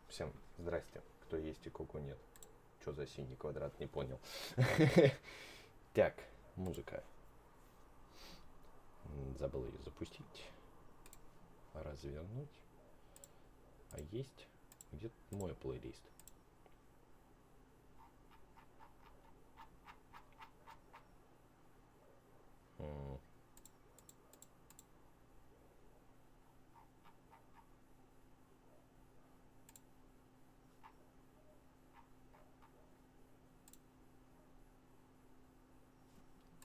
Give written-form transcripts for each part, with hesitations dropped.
Всем здрасте. Кто есть и кого нет. Что за синий квадрат, не понял. Так, музыка. Забыл ее запустить. Развернуть. А есть где-то мой плейлист.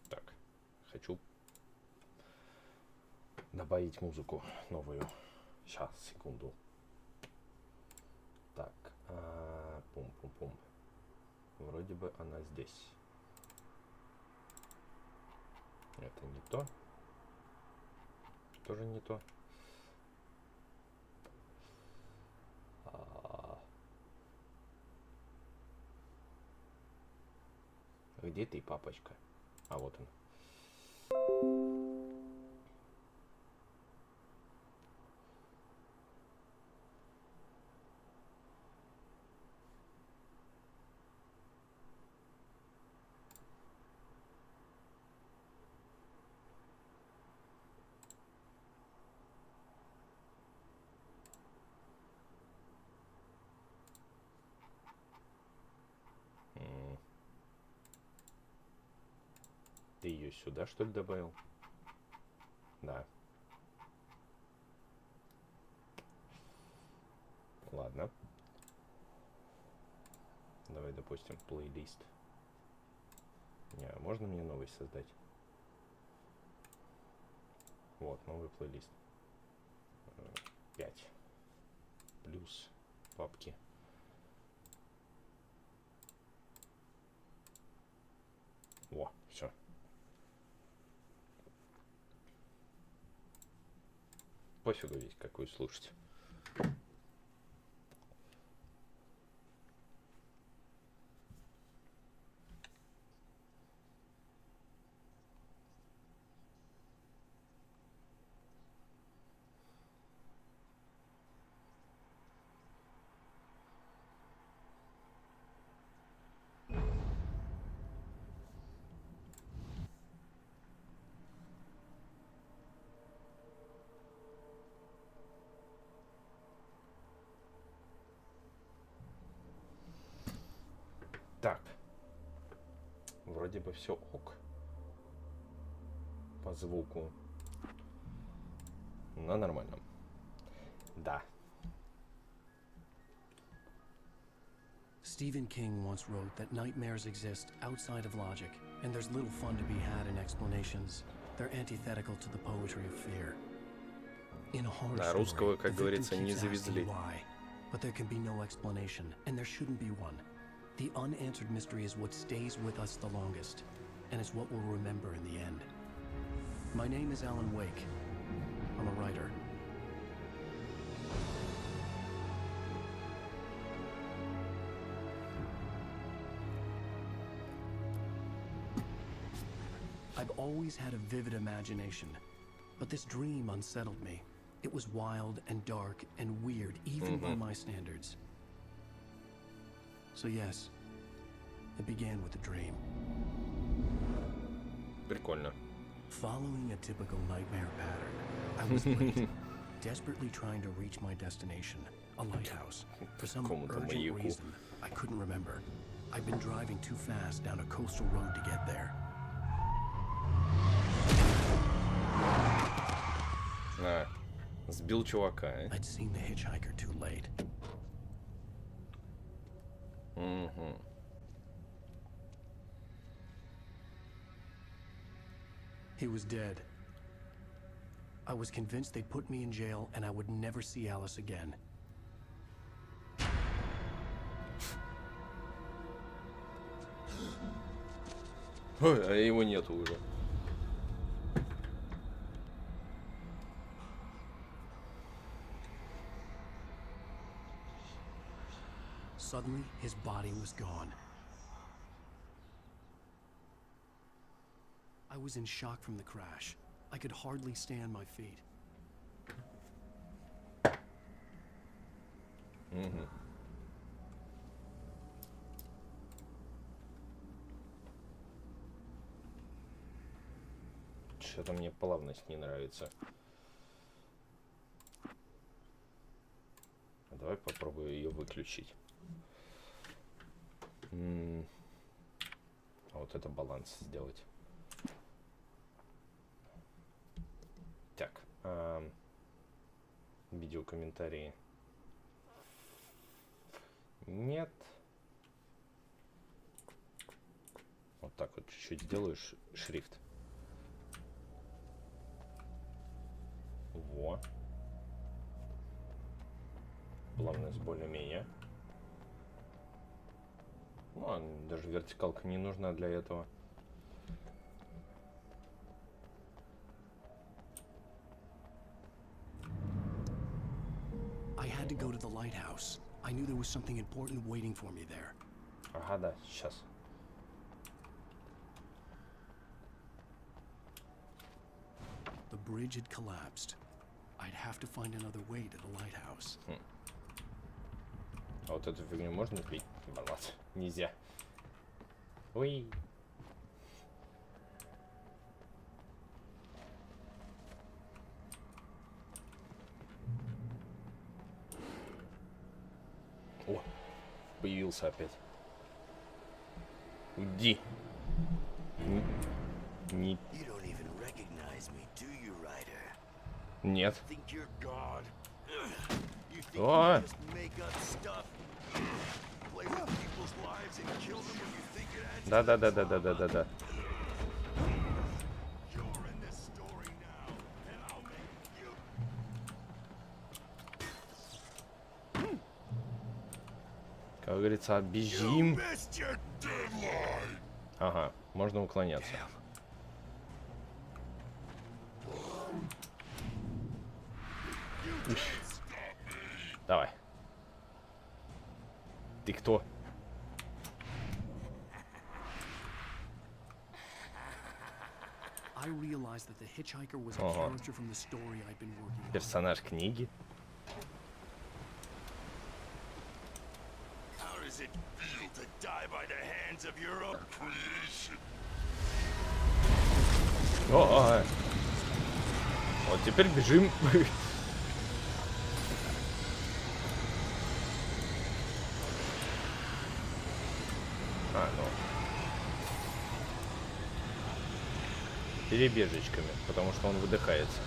Так, хочу добавить музыку новую. Сейчас, секунду. Так, пум-пум-пум. Вроде бы она здесь. Это не то. Тоже не то. Где ты, папочка? А вот он. Ты ее сюда, что ли, добавил? Да. Ладно. Давай, допустим, плейлист. Не, можно мне новый создать? Вот, новый плейлист. 5. Плюс папки. Во, все. Пофигу ведь, какую слушать. Так, вроде бы все ок по звуку, на нормальном. Да. Stephen King once wrote that nightmares exist outside of logic, and there's little fun to be had in explanations. They're antithetical to the poetry of fear. In a horror Да, story, русского, как the говорится, victim не keeps asking завезли. why, but there can be no explanation, and there shouldn't be one. The unanswered mystery is what stays with us the longest, and it's what we'll remember in the end. My name is Alan Wake. I'm a writer. I've always had a vivid imagination, but this dream unsettled me. It was wild and dark and weird, even by my standards. So yes, it began with a dream. Прикольно. Following a typical nightmare pattern, I was late, desperately trying to reach my destination, a lighthouse. For some urgent reason, I couldn't remember. I'd been driving too fast down a coastal road to get there. Сбил чувака, I'd seen the hitchhiker too late. He was dead. I was convinced they'd put me in jail and I would never see Alice again. Ой, а его нету уже. Suddenly, his body was gone. I was in shock from the crash. I could hardly stay on my feet. Угу. Что-то мне плавность не нравится. Давай попробую ее выключить. А вот это баланс сделать. Так. Видеокомментарии. Нет. Вот так вот чуть-чуть сделаю шрифт. Во. Плавность более-менее. Ну, даже вертикалка не нужна для этого. I had to go to the lighthouse. I knew there was something important waiting for me there. Ага, да, сейчас. The bridge had collapsed. I'd have to find another way to the lighthouse. А вот эту фигню можно сбить? Баланс. Нельзя. Ой. О, появился опять. Уйди. Не. Нет. О! Да. Как говорится, бежим. Ага, можно уклоняться. Давай. Ты кто? Ого. Персонаж книги. О, вот теперь бежим. Ну. Перебежечками, потому что он выдыхается.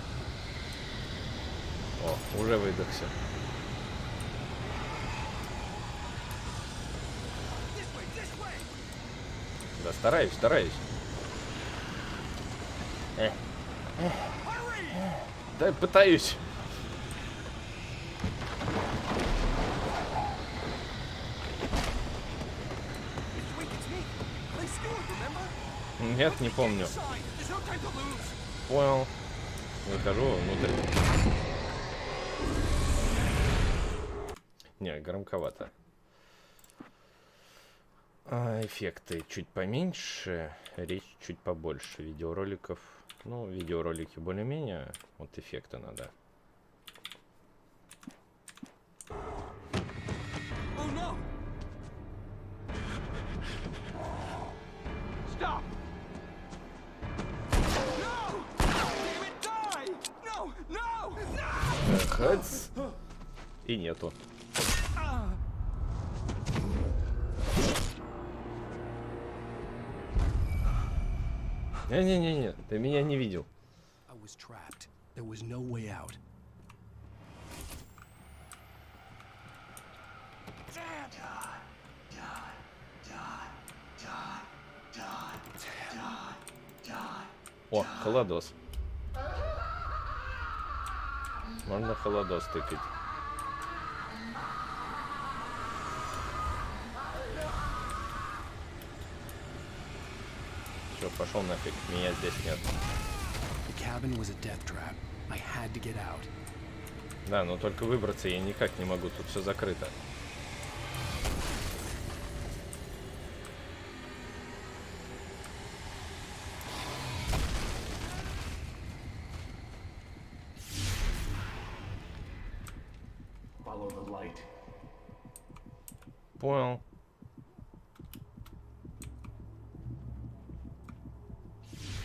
О, уже выдохся. Да, стараюсь. Да, пытаюсь. Нет, не помню. Понял. Выхожу внутрь. Не, громковато. Эффекты чуть поменьше, речь чуть побольше. Видеороликов. Ну, видеоролики более-менее. Вот эффекты надо. Хац. И нету. Не, ты меня не видел. О, холодос. Можно холодос тыкать. Все, пошел нафиг, меня здесь нет. Да, но только выбраться я никак не могу, тут все закрыто. Понял.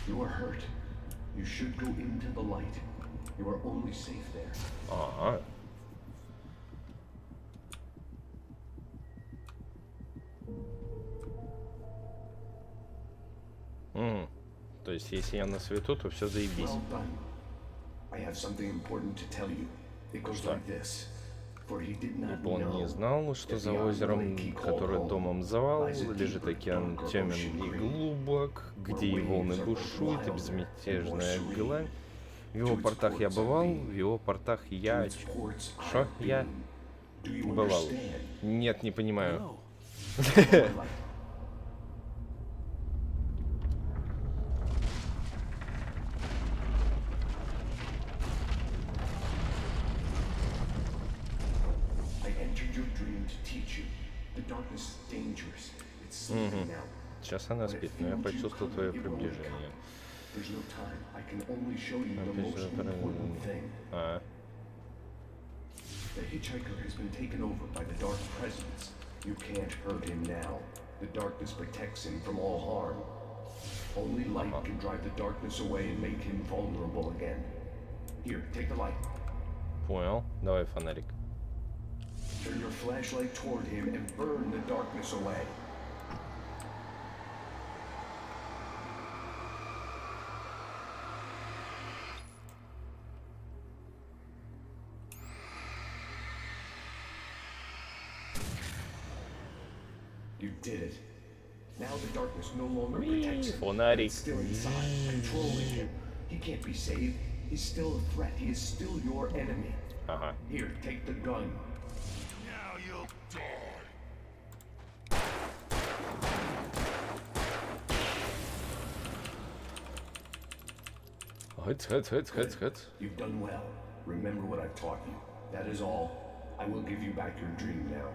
You are hurt. You should go into the light. You are only safe there. Ага. То есть, если я на свету, то все заебись. Well done. I have something important to tell you. It goes like this. For he did not Он не know. знал, что за озером, который домом завал, лежит океан темен и глубок, где и волны бушуют, и безмятежная гладь. В его портах я бывал, в его портах я... Шо? Я бывал. Нет, не понимаю. Сейчас она спит, но я почувствовал твое приближение. А. The hitchhiker has been taken over by the dark presence. You can't hurt him now. The darkness protects him from all harm. Only light can drive the darkness away and make him vulnerable again. Here, take the light. Понял. Давай фонарик. Turn your flashlight toward him and burn the darkness away. You did it. Now the darkness no longer protects him. Фонарик. It's still inside, controlling him. He can't be saved. He's still a threat. He is still your enemy. Ага. Here, take the gun. Now you'll die. Хэт. You've done well. Remember what I've taught you. That is all. I will give you back your dream now.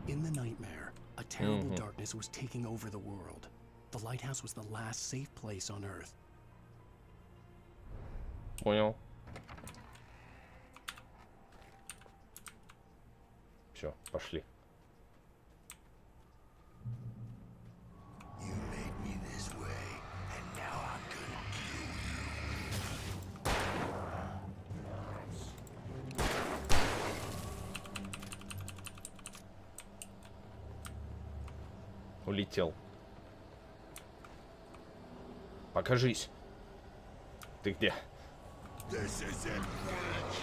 In the nightmare, a terrible darkness was taking over the world. The lighthouse was the last safe place on Earth. Понял. Все, пошли. You made me this way, and now I'm gonna kill you. Улетел. Покажись. Ты где? This is it, Bridge.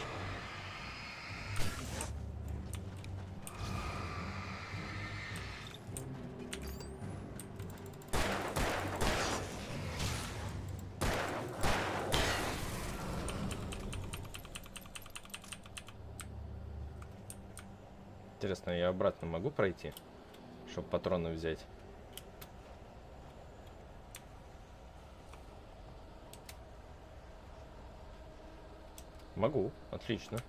Интересно, я обратно могу пройти, чтобы патроны взять? Могу, отлично.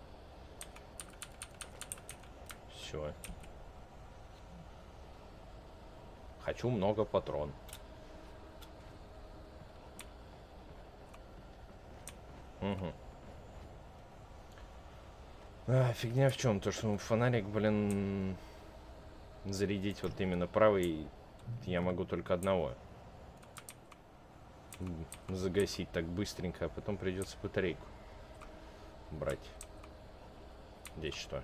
Все. Хочу много патрон. Угу. Фигня в чем? То, что фонарик, блин, зарядить вот именно правый я могу только одного. Загасить так быстренько, а потом придется батарейку брать. Здесь что?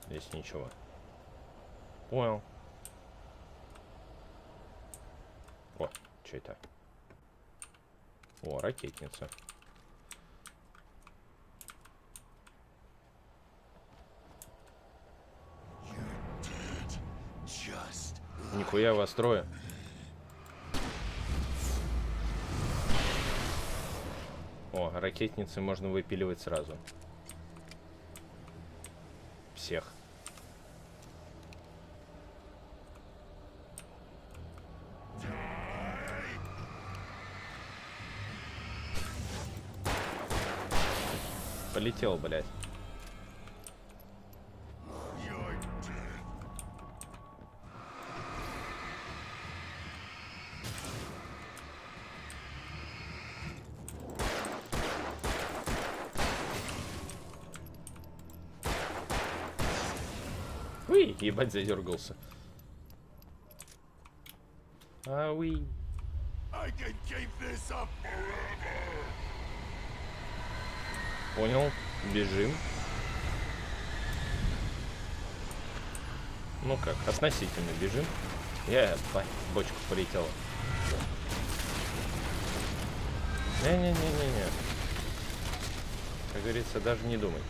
Здесь ничего. Понял. О, что это? О, ракетница. Нихуя вас трое. О, ракетницы можно выпиливать сразу. Всех. Полетел, блядь. Уи, ебать, задергался. А уи. Понял, бежим. Ну как, относительно бежим. Бочка полетела. Не-не-не-не-не. Как говорится, даже не думай.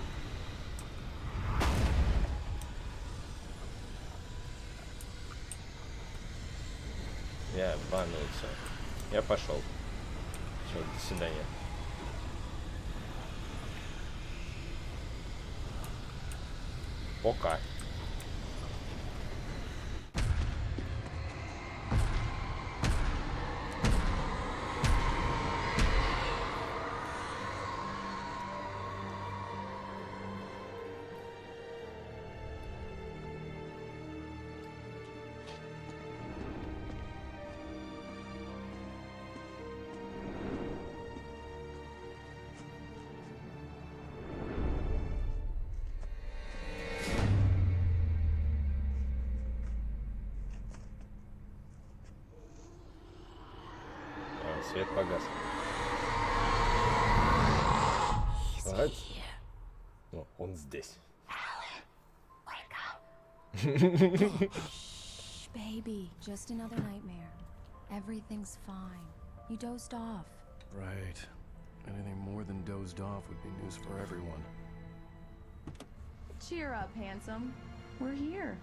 Я баннулся. Я пошел. Все, до свидания. Пока. Свет погас. Вот. Ну, он здесь. Shh, baby, just another nightmare. Everything's fine. You dozed off. Right. Anything more than dozed off would be news for everyone. Cheer up, handsome. We're here.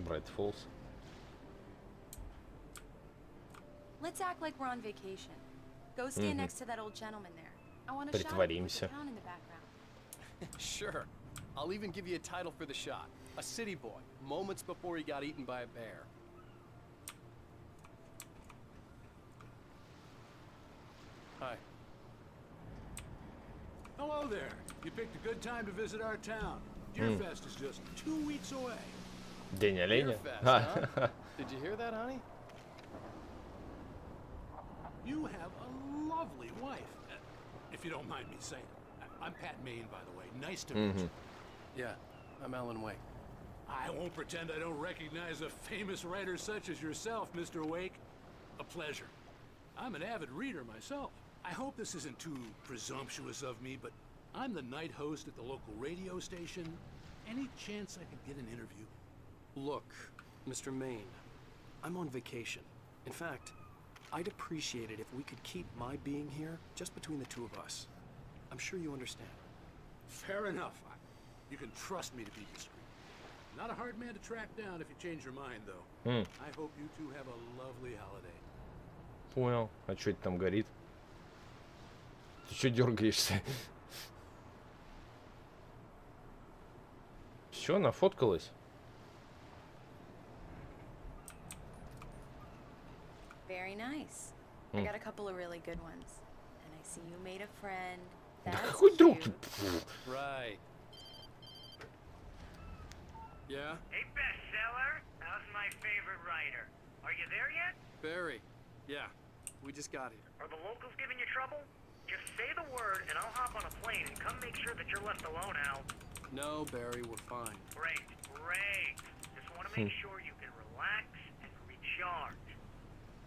Bright Falls. Let's act like we're on vacation. Go stand next to that old gentleman there. I want to shot Притворимся. with the town in the background. Sure. I'll even give you a title for the shot. A city boy, moments before he got eaten by a bear. Hi. Hello there. You picked a good time to visit our town. Deerfest is just 2 weeks away. День оленя. Deerfest, huh? Did you hear that, honey? You have a lovely wife. If you don't mind me saying. I'm Pat Maine, by the way. Nice to meet you. Yeah, I'm Alan Wake. I won't pretend I don't recognize a famous writer such as yourself, Mr. Wake. A pleasure. I'm an avid reader myself. I hope this isn't too presumptuous of me, but I'm the night host at the local radio station. Any chance I could get an interview? Look, Mr. Maine, I'm on vacation. In fact, I'd appreciate it if we could keep my being here just between the two of us. I'm sure you understand. Fair enough. You can trust me to be discreet. Not a hard man to track down if you change your mind, though. I hope you two have a lovely holiday. Понял. А что это там горит? Ты что дергаешься? Все, нафоткалась? Very nice. I got a couple of really good ones. And I see you made a friend. Да That's какой друг? cute. Right. Yeah? Hey, bestseller. How's my favorite writer? Are you there yet? Barry. Yeah, we just got here. Are the locals giving you trouble? Just say the word and I'll hop on a plane and come make sure that you're left alone, Al. No, Barry, we're fine. Great, great. Just want to make sure you can relax and recharge.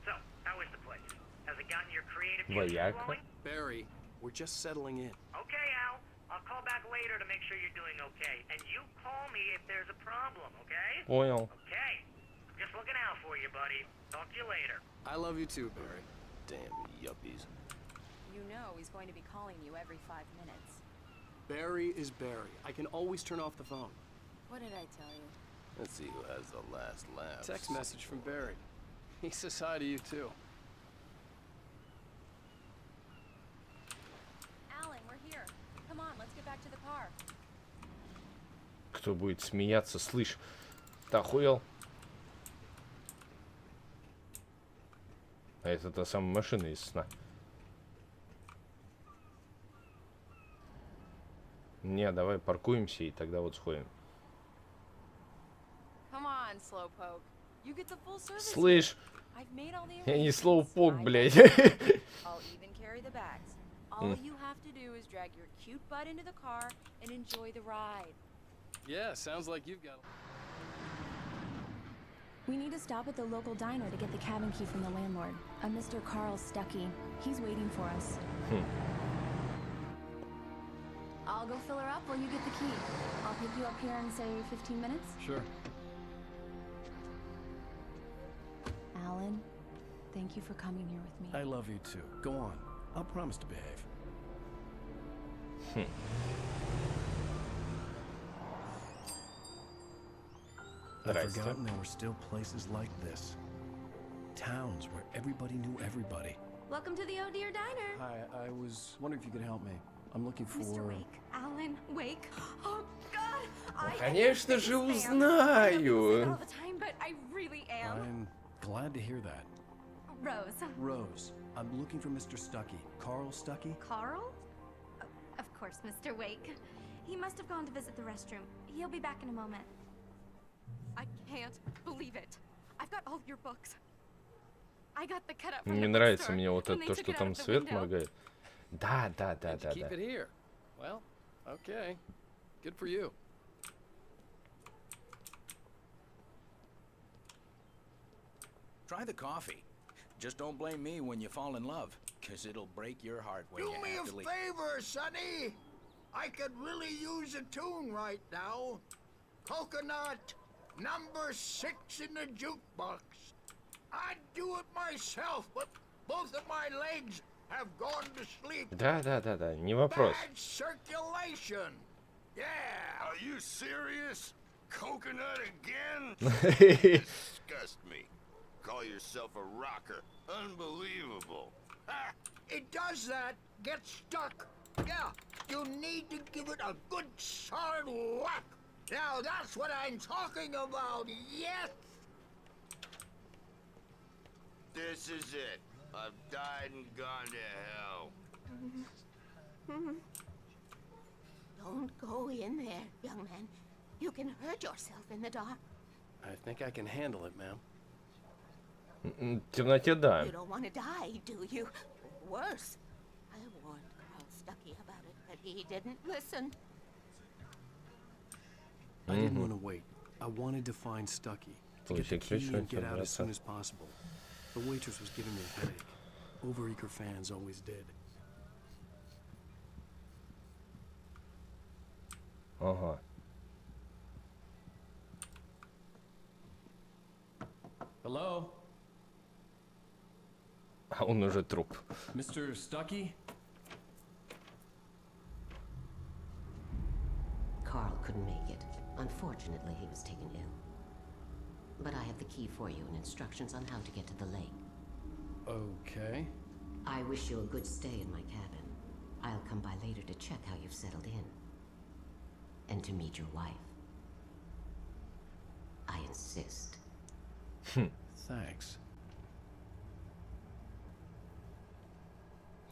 So, how is the place? Has it gotten your creative juices Вояка. flowing? Barry, we're just settling in. Okay, Al. I'll call back later to make sure you're doing okay. And you call me if there's a problem, okay? Понял. Okay. Just looking out for you, buddy. Talk to you later. I love you too, Barry. Damn yuppies. You know he's going to be calling you every 5 minutes. Barry is Barry. I can always turn off the phone. What did I tell you? Let's see who has the last laugh. Text message from Barry. He says hi to you too. Alan, we're here. Come on, let's get back to the car. Кто будет смеяться, слышь? Ты охуел? А это та самая машина из сна. Не, давай паркуемся и тогда вот сходим. Слышь, я не слоупок, блядь. Yeah, sounds like you've got. We need to stop at the local diner to get the cabin key from the landlord, a Mr. Carl Stuckey. He's waiting for us. I'll go fill her up while you get the key. I'll pick you up here in, say, 15 minutes? Sure. Alan, thank you for coming here with me. I love you too. Go on. I'll promise to behave. I've forgotten there were still places like this. Towns where everybody knew everybody. Welcome to the Oh Dear Diner. Hi, I was wondering if you could help me. I'm looking for... Mr. Wake, Alan Wake. Oh God, Конечно же узнаю. all the time, but I really am. I'm glad to hear that. Rose. Rose, I'm looking for Mr. Stuckey. Carl Stuckey? Carl? Of course, Mr. Wake. He must have gone to visit the restroom. He'll be back in a moment. I can't believe it. I've got all your books. I got the cut up from Мне нравится мне вот это, то, что там свет моргает. Да. Keep it here. Well, okay. Good for you. Try the coffee. Just don't blame me when you fall in love, cause it'll break your heart when you have to leave. Do me a favor, Sonny. I could really use a tune right now. Coconut, number 6 in the jukebox. I'd do it myself, but both of my legs have gone to sleep. Да, не вопрос. Bad circulation. Yeah. Are you serious? Coconut again? Disgust me. Call yourself a rocker. Unbelievable. Ah, it does that. Get stuck. Yeah, you need to give it a good solid whack. Now that's what I'm talking about, yes? This is it. I've died and gone to hell. Don't go in there, young man. You can hurt yourself in the dark. I think I can handle it, ma'am. В темноте да. You don't want to die, do you? Worse. I warned Carl Stuckey about it, but he didn't listen. I didn't want to wait. I wanted to find Stuckey, to get the key and get out as soon as possible. The waitress was giving me a headache. Overeager fans always did. Ага. Hello? А он уже труп. Mr. Stuckey? Carl couldn't make it. Unfortunately, he was taken ill. But I have the key for you and instructions on how to get to the lake. Okay. I wish you a good stay in my cabin. I'll come by later to check how you've settled in. And to meet your wife. I insist. Thanks.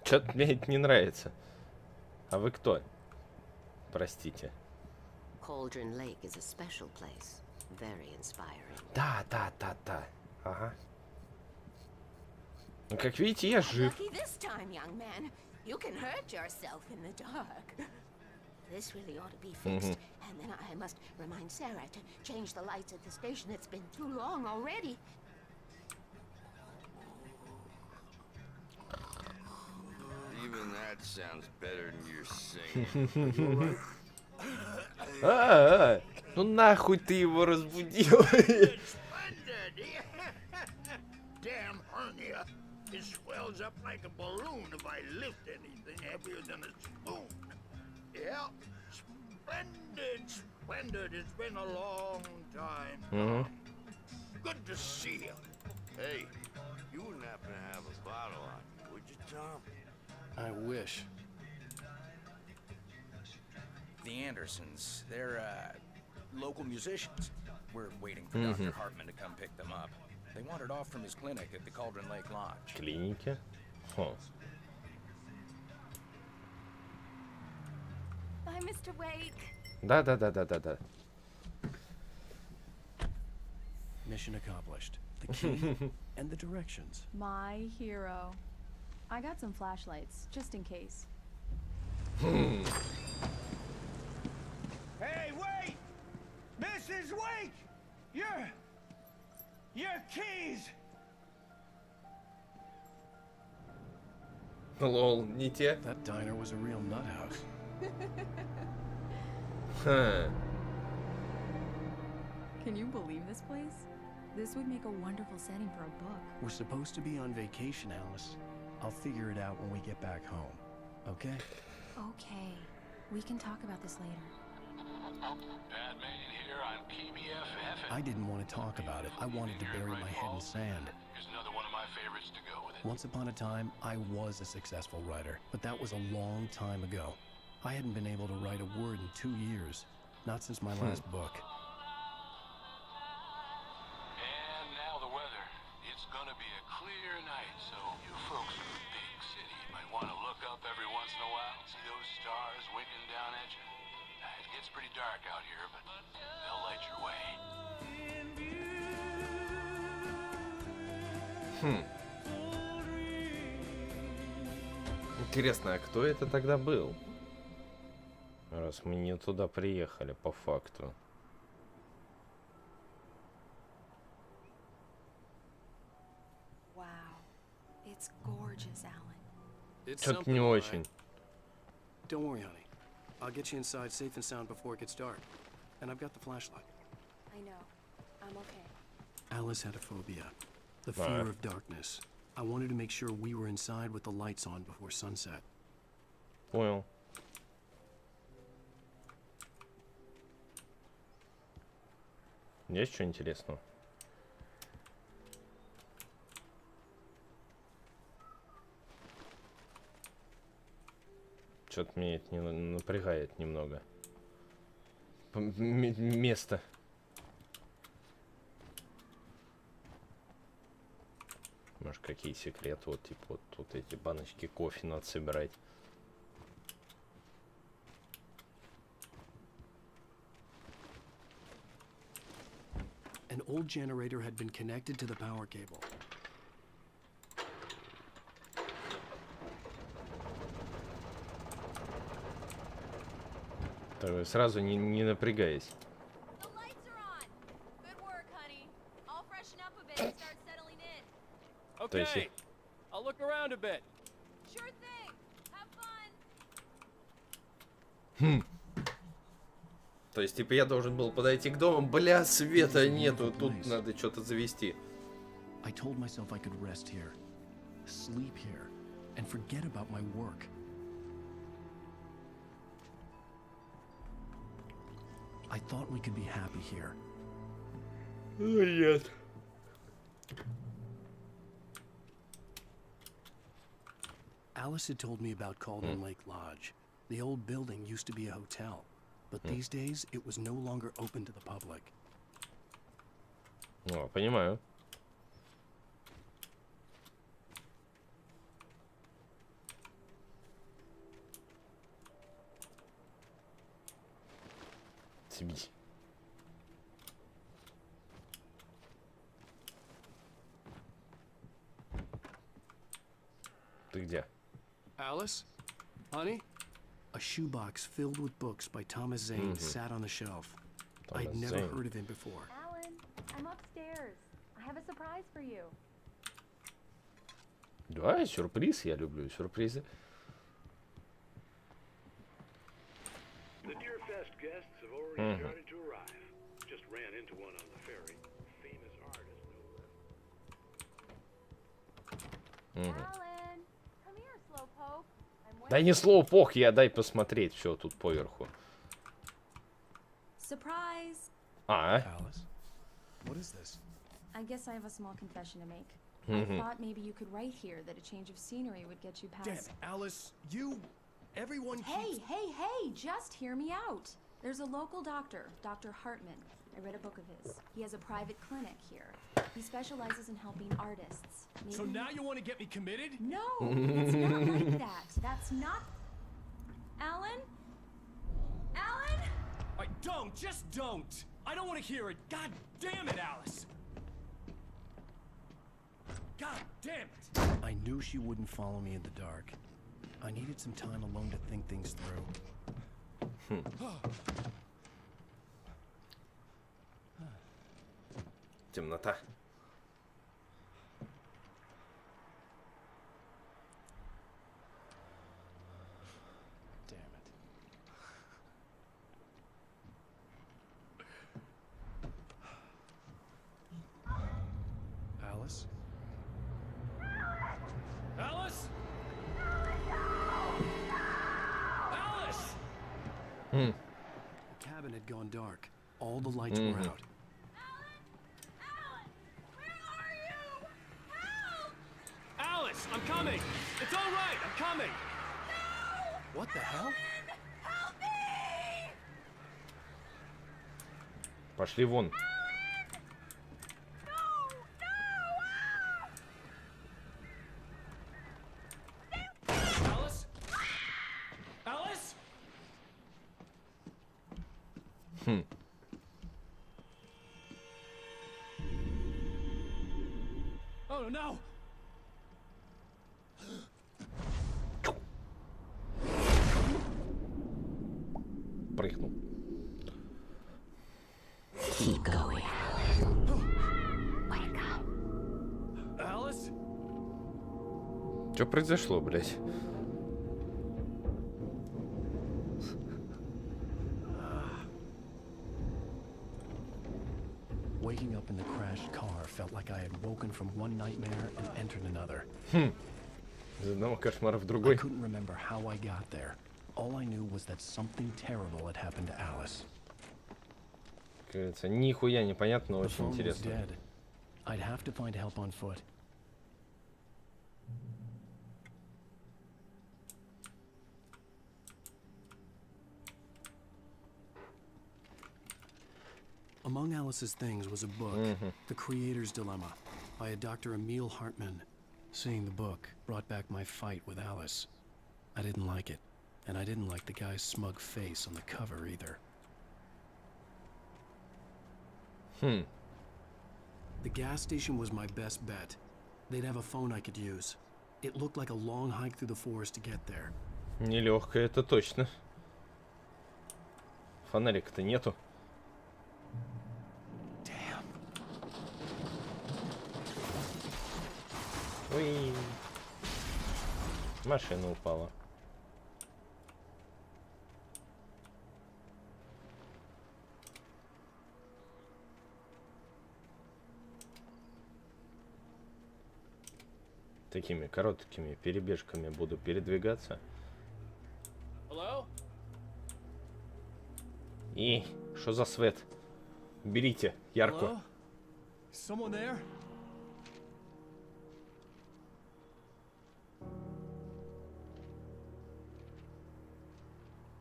Чё-то мне это не нравится. А вы кто? Простите. Cauldron Lake is a special place. Very inspiring. Да. Ага. Ну, как видите, я жив. Lucky this time, young man. You can hurt yourself in the dark. This really ought to be fixed. And then I must remind Sarah to change the lights at the station. It's been too long already. Even that sounds better than your singing. Ну нахуй ты его разбудил. Damn hernia. It swells up like a balloon if I lift anything heavier than a spoon. Yeah. Splendid, splendid. It's been a long time. Good to see you. Hey, you wouldn't happen to have a bottle on you, would you, Tom? I wish. The Andersons, they're, local musicians. We're waiting for Dr. Hartman to come pick them up. They wandered off from his clinic at the Cauldron Lake Lodge. Клинике? Хо. Bye, Mr. Wake. Да. Mission accomplished. The key and the directions. My hero. I got some flashlights, just in case. Hey, wait! Mrs. Wake! Your keys! Лол, не те. That diner was a real nut house. Can you believe this place? This would make a wonderful setting for a book. We're supposed to be on vacation, Alice. I'll figure it out when we get back home. Okay? Okay. We can talk about this later. Batman here on PBF. I didn't want to talk about it. I wanted to bury my head in sand. Here's another one of my favorites to go with it. Once upon a time, I was a successful writer, but that was a long time ago. I hadn't been able to write a word in 2 years. Not since my last book. And now the weather. It's gonna be a clear night, so you folks in the big city might want to look up every once in a while. See those stars winking down at you? It gets pretty dark out here, but they'll light your way. Интересно, а кто это тогда был? Раз мы не туда приехали, по факту. Wow. It's gorgeous, Alan. It's Что-то something, не all right. очень. Don't worry, honey. I'll get you inside safe and sound before it gets dark. And I've got the flashlight. I know. I'm okay. Alice had a phobia. The fear of darkness. I wanted to make sure we were inside with the lights on before sunset. Понял. Есть что интересного? Что-то меня это напрягает немного. Место. Может, какие секреты? Вот, типа, вот тут эти баночки кофе надо собирать. An old generator had been connected to the power cable. Так, сразу не напрягаясь. The lights are on. Good work, honey. I'll freshen up a bit and start settling in. То есть... I'll look around a bit. Sure thing. Have fun. То есть, типа, я должен был подойти к дому, бля, света нету, тут надо что-то завести. I told myself I could rest here, sleep here, and forget about my work. I thought we could be happy here. Нет. Alice had told me about Cauldron Lake Lodge. The old building used to be a hotel, but these days it was no longer open to the public. О, понимаю. Съебись. Ты где? Alice? Honey? A shoebox filled with books by Thomas Zane sat on the shelf. I'd Thomas never Zane. heard of him before. Alan, I'm upstairs. I have a surprise for you. Да, сюрприз, я люблю сюрпризы. The Deerfest guests have already started to arrive. Just ran into one on the ferry. Famous artist, no less. Alan, come here, Slowpoke. I'm Да не слово пох, я дай посмотреть, все тут поверху. Surprise! Alice, what is this? I guess I have a small confession to make. I thought maybe you could write here that a change of scenery would get you past. Damn, Alice, everyone keeps... Hey, just hear me out. There's a local doctor, Dr. Hartman. I read a book of his. He has a private clinic here. He specializes in helping artists. Maybe... So now you want to get me committed? No, it's not like that. That's not... Alan? Alan? Just don't! I don't want to hear it. God damn it, Alice! God damn it! I knew she wouldn't follow me in the dark. I needed some time alone to think things through. Темнота. Damn it. Alice? Alice? Alice! The cabin had gone dark. All the lights were out. Alice, I'm coming! It's all right, I'm coming! No! What the hell? Help me! Пошли вон. Alice? Alice? Oh no! Прыгнул. Keep going. Alice? Что произошло, блядь? Waking up in the crashed car felt like I had woken from one nightmare and entered another. Из одного кошмара в I другой. couldn't remember how I got there. All I knew was that something terrible had happened to Alice. Как говорится, нихуя непонятно, The очень phone was интересно. dead. I'd have to find help on foot. Among Alice's things was a book, The Creator's Dilemma, by a Dr. Emil Hartman. Seeing the book brought back my fight with Alice. I didn't like it, and I didn't like the guy's smug face on the cover either. The gas station was my best bet. They'd have a phone I could use. It looked like a long hike through the forest to get there. Нелегкая, это точно. Фонарика-то нету. Ой. Машина упала. Такими короткими перебежками буду передвигаться. Hello? И что за свет? Берите ярко. Hello? Someone there?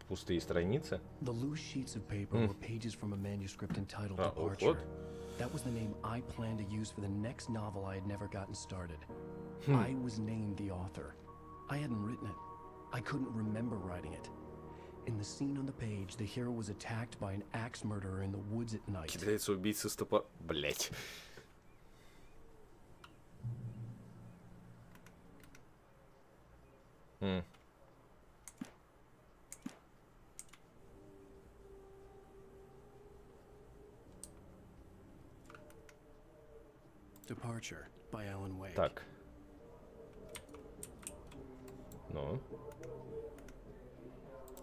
Пустые страницы. The loose sheets of paper were pages from a manuscript entitled уход. Departure. That was the name I planned to use for the next novel I had never gotten started. I was named the author. I hadn't written it. I couldn't remember writing it. In the scene on the page, the hero was attacked by an axe murderer in the woods at night. Кидается убийца с топора. Блять. Departure by Alan Wake. Так. Ну.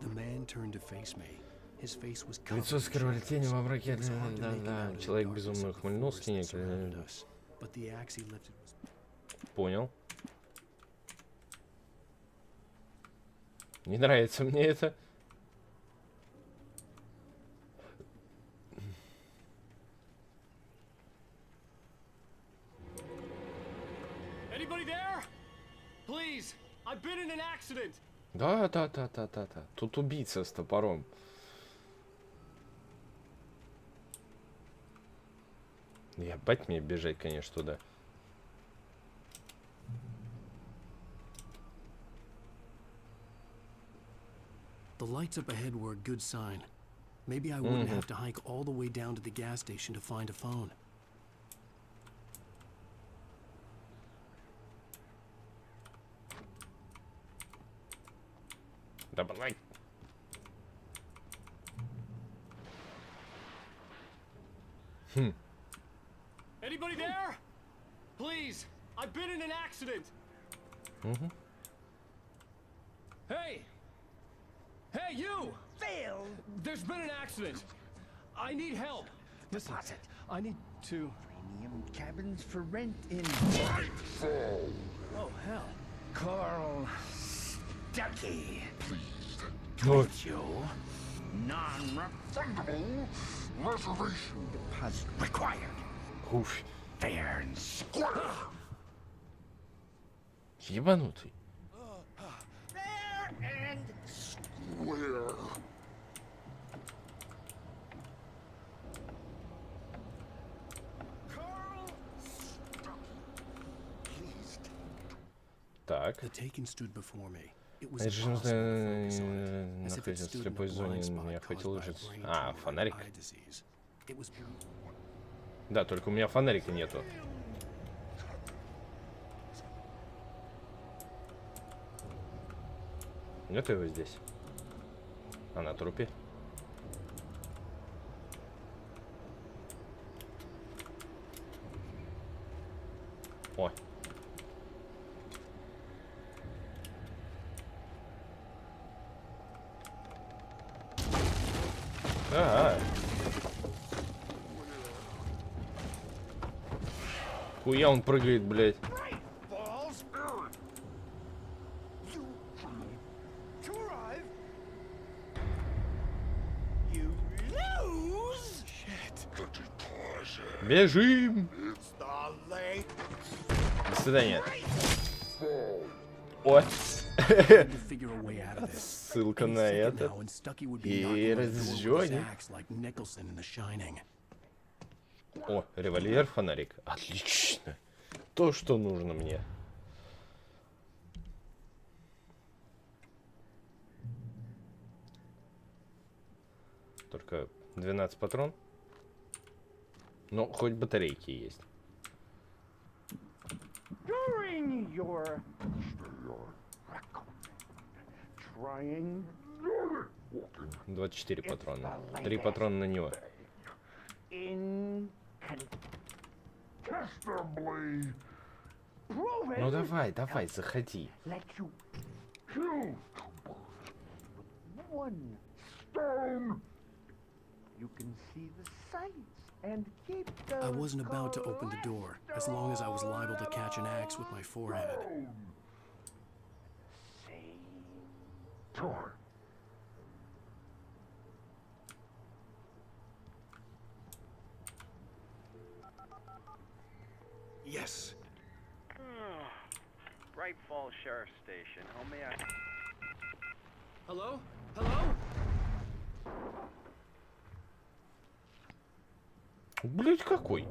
The man turned to face me. His face was covered Лицо in скрывали тени во мраке. It was hard to make it out in the Человек darkness безумно of the ухмыльнулся. forest that surrounded us. But the axe he lifted was... Понял. Не нравится мне это. Anybody there? Please, I've been in an accident. Да. Тут убийца с топором. Ебать мне бежать, конечно, туда. The lights up ahead were a good sign. Maybe I wouldn't have to hike all the way down to the gas station to find a phone. Давай. Anybody there? Please, I've been in an accident. Hey! Hey, you! Phil! There's been an accident. I need help. Listen, I need to... Premium cabins for rent in... Oh, hell. Carl Stucky. Oh. You. Non-refundable reservation deposit required. Уф. Fair and square. Ебанутый. Fair and square. Так. The taken stood before me. It was Режим impossible to focus on it, as if it находится в stood in a слепой зоне. blind spot Я caused хотел by уже... brain А, tumor and фонарик. eye disease. It was Да, только у меня фонарика нету. Нету его здесь. А на трупе. Ой. Хуя он прыгает, блядь. Бежим! До свидания. Ой. Ссылка на этот. И разжённик. О, револьвер, фонарик. Отлично. То, что нужно мне. Только 12 патрон. Ну, хоть батарейки есть. 24 патрона. 3 патрона на него. Ну давай, давай, заходи. I wasn't about to open the door, as long as I was liable to catch an axe with my forehead. Yes. Bright Falls Sheriff Station. How may I... Hello? Hello? Блять, какой?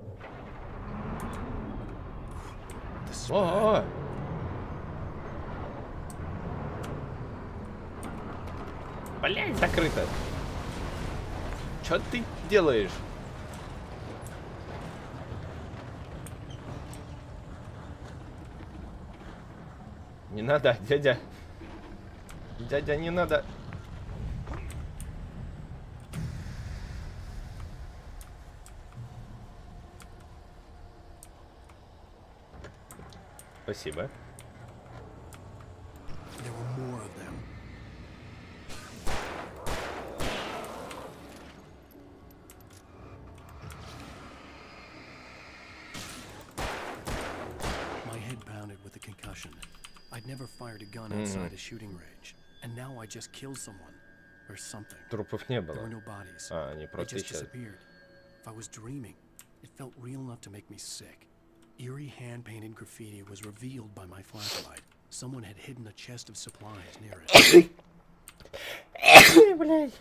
Блять, закрыто. Чё ты делаешь? Не надо, дядя. Дядя, не надо. Спасибо. There were more of them. My head pounded with a concussion. I'd never fired a gun outside a shooting range. And now I just killed someone. Or something. Трупов не было. There were no bodies. А, они They просто just исчезли. disappeared. If I was dreaming, it felt real enough to make me sick. Eerie hand-painted graffiti was revealed by my flashlight. Someone had hidden a chest of supplies near it. Блядь.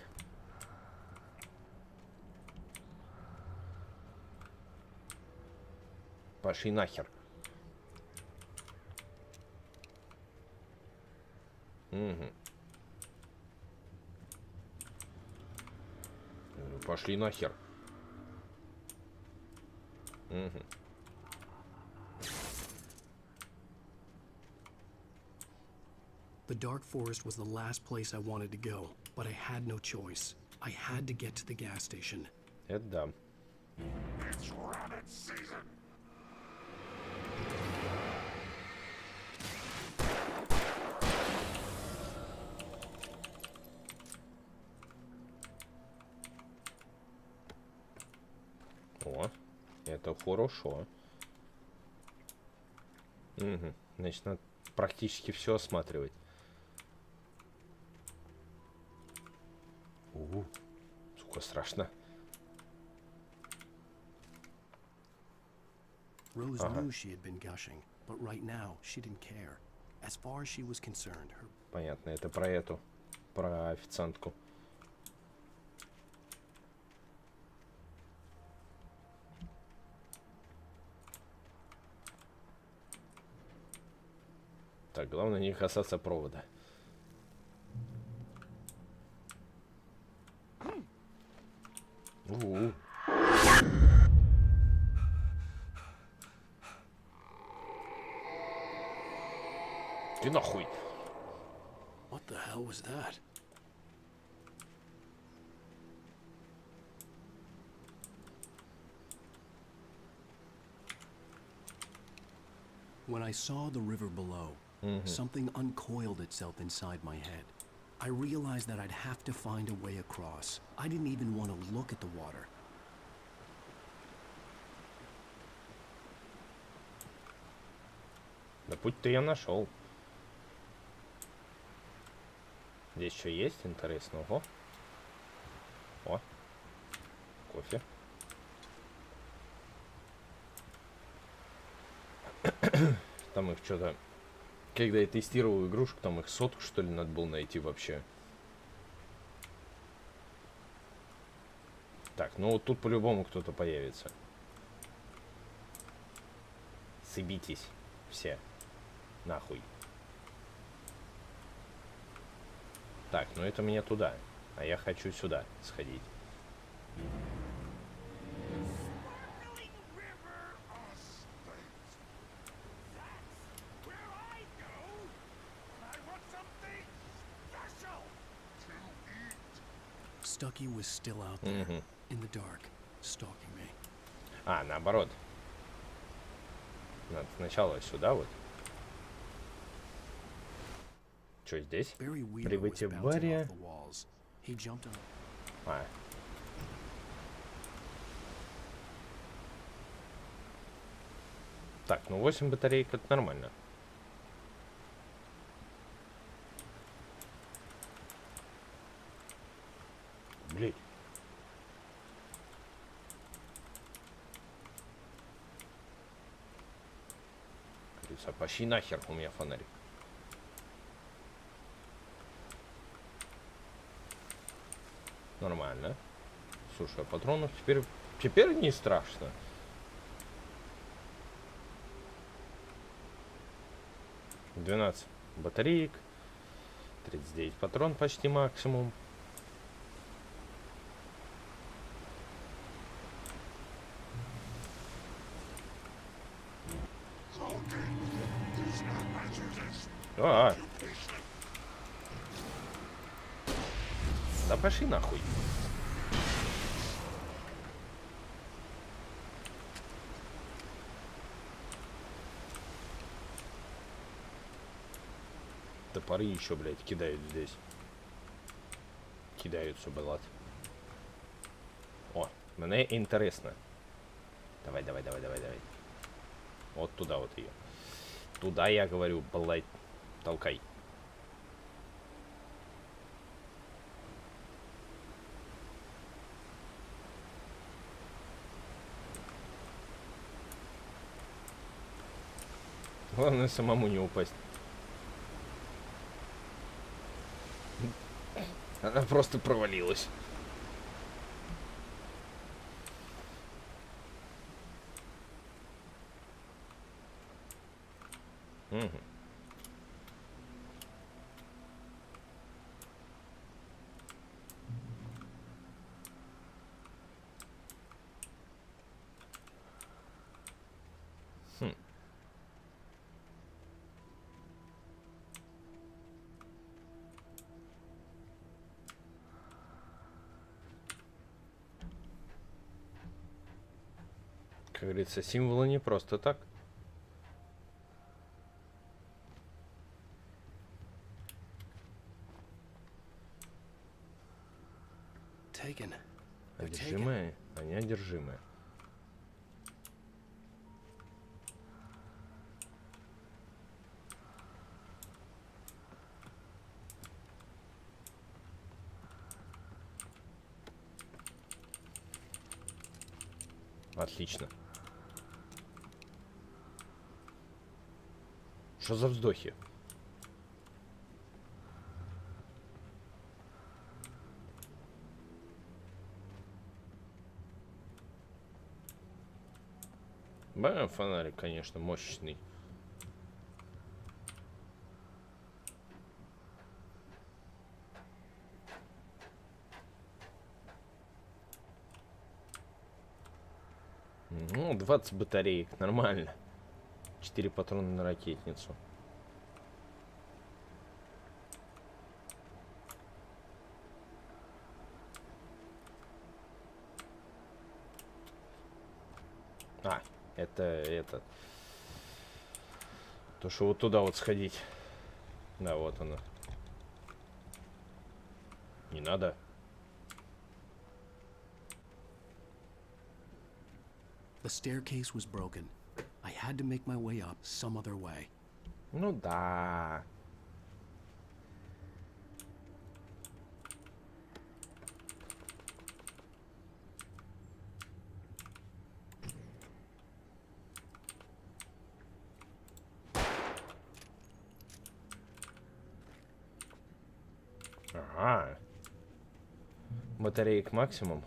Пошли нахер. Угу. Пошли нахер. Угу. The dark forest was the last place I wanted to go, but I had no choice. I had to get to the gas station. Это да. It's rabbit season. О, это хорошо. Угу. Значит, надо практически все осматривать. Сука, страшно. Rose knew she had been gushing, but right now she didn't care. As far as she was concerned, her... Понятно, это про эту, про официантку. Так, главное не касаться провода. Ты нахуй. What the hell was that? When I saw the river below, something uncoiled itself inside my head. I realized that I'd have to find a way across. I didn't even want to look at the water. Да путь-то я нашел. Здесь что есть интересно? Ого. О. Кофе. Там их что-то... Когда я тестировал игрушку, там их 100, что ли, надо было найти вообще. Так, ну вот тут по-любому кто-то появится. Съебитесь все. Нахуй. Так, ну это мне туда. А я хочу сюда сходить. Stucky was still out there, in the dark, stalking me. А, наоборот. Надо сначала сюда вот. Что здесь? Прибытие в баре. А. Так, ну 8 батареек это нормально. Блин. Говорится, пошли нахер, у меня фонарик. Нормально. Слушай, а патронов теперь не страшно. — 12 батареек. 39 патрон почти максимум. А. Да пошли нахуй. Топоры еще, блядь, кидают здесь. Кидаются, блядь. О, мне интересно. Давай. Вот туда вот ее. Туда я говорю, блядь, толкай. Главное самому не упасть. Она просто провалилась. Угу. Как говорится, символы не просто так. Одержимые, а не одержимые. Отлично. Что за вздохи? Да, фонарик, конечно, мощный. Ну, 20 батареек, нормально. 4 патрона на ракетницу. А, это... То, что вот туда вот сходить. Да, вот оно. Не надо. The staircase was broken. I had to make my way up some other way. Ну да. Ага. Батареек максимум.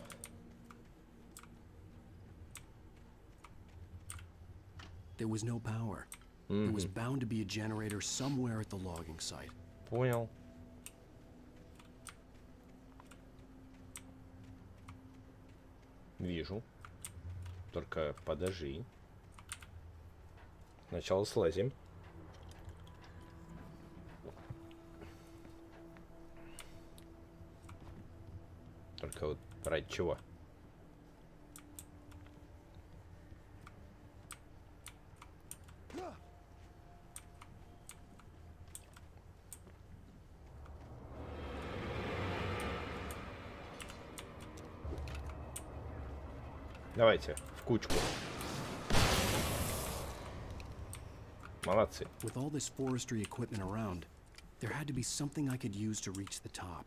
There was no power. There was bound to be a generator somewhere at the logging site. Понял. Вижу. Только подожди. Сначала слазим. Только вот ради чего? Давайте, в кучку. Молодцы. With all this forestry equipment around, there had to be something I could use to reach the top.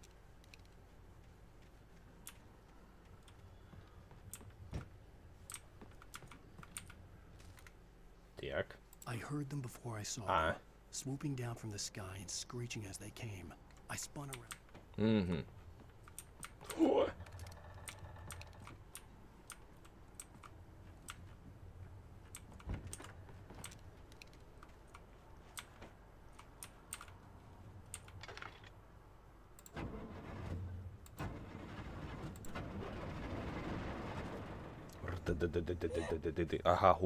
Так. I heard them before I saw them, swooping down from the sky and screeching as they came. I spun around. О! Ага,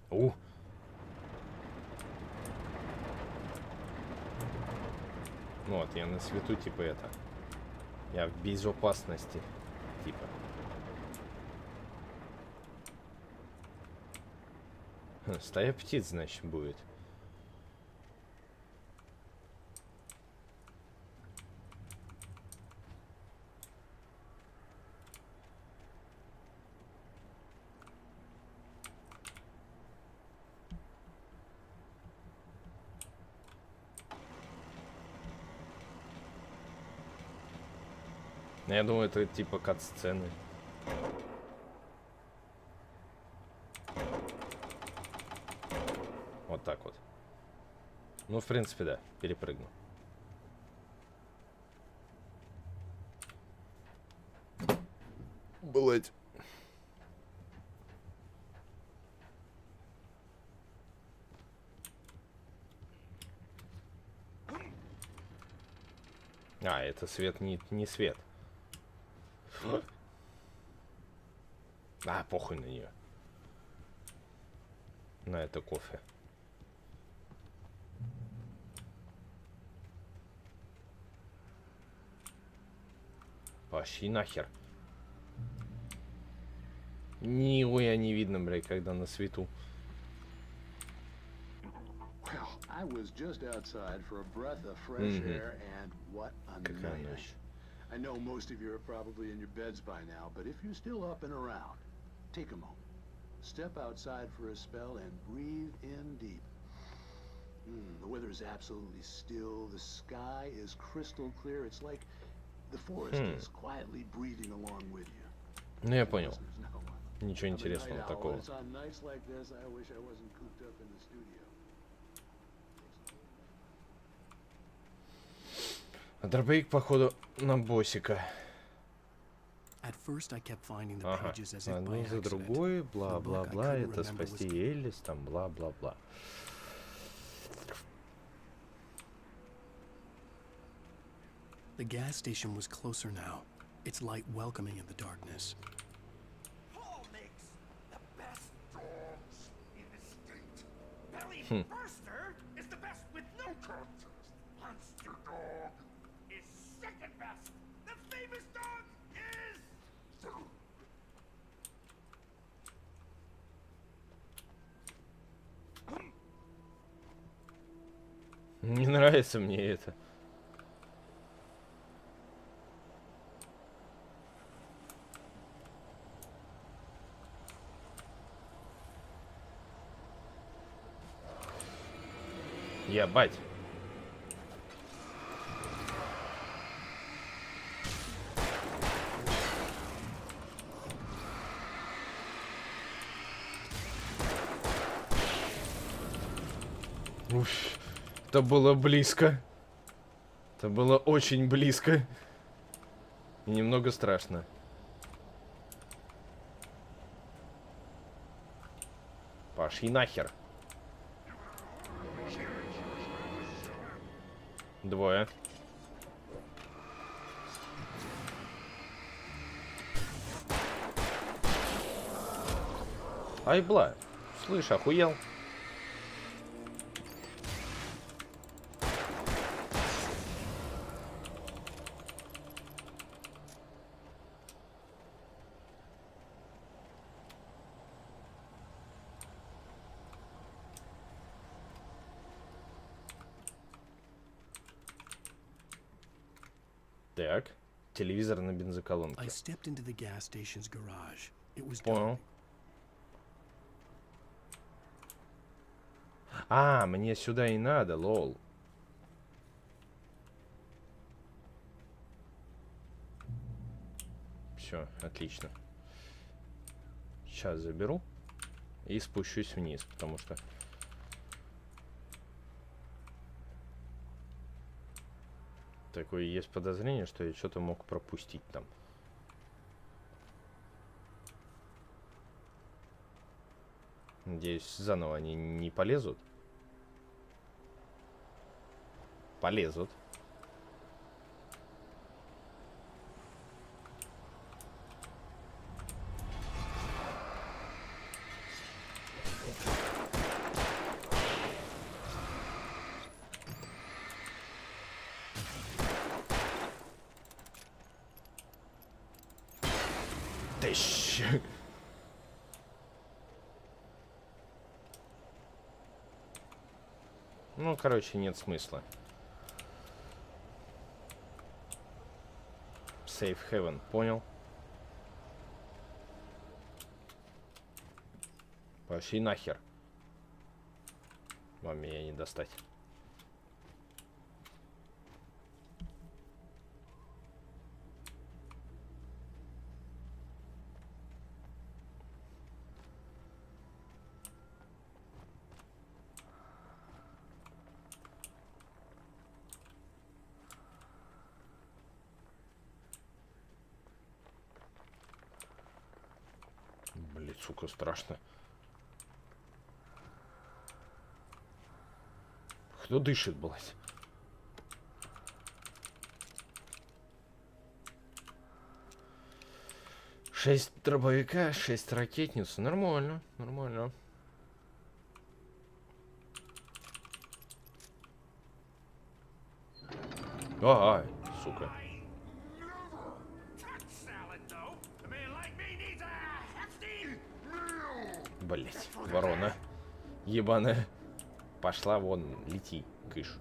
О. Вот, я на свету, типа, это. Я в безопасности, типа. Стая птиц, значит, будет. Я думаю, это типа кат-сцены. Вот так вот. Ну, в принципе, да, перепрыгну. Блять. А, это свет не свет. А, похуй на нее. На это кофе. Пошли нахер. Нихуя не видно, блядь, когда на свету. I was just outside for a breath of fresh air, and what a night. I know most of you are probably in your beds by now, but if you're still up and around, take a moment. Step outside for a spell and breathe in deep. The weather is absolutely still. The sky is crystal clear. It's like the forest is quietly breathing along with you. Ну, я понял. Ничего интересного такого. А дробовик, походу, на боссика. Ага, одно за другой, бла-бла-бла, это спасти Элис, там бла-бла-бла. The gas station was closer now, its light welcoming in the darkness. Paul makes the best dogs in the state. Belly Burster is the best with no contest. Monster Dog is second best. The famous dog is... Не нравится мне это. Ебать. Уф, это было близко. Это было очень близко. И немного страшно. Пошли нахер. Двое. Ай, бла. Слышь, охуел? Так, телевизор на бензоколонке. Понял. А, мне сюда и надо, лол. Все, отлично. Сейчас заберу и спущусь вниз, потому что... Такое есть подозрение, что я что-то мог пропустить там. Надеюсь, заново они не полезут. Полезут. Тыщ. Ну, короче, нет смысла. Safe Heaven, понял. Пошли нахер. Вам меня не достать. Сука, страшно. Кто дышит, блядь? Шесть дробовика, 6 ракетниц. Нормально, нормально. Ай, сука. Блять, ворона. Ебаная. Пошла вон, лети, кыш.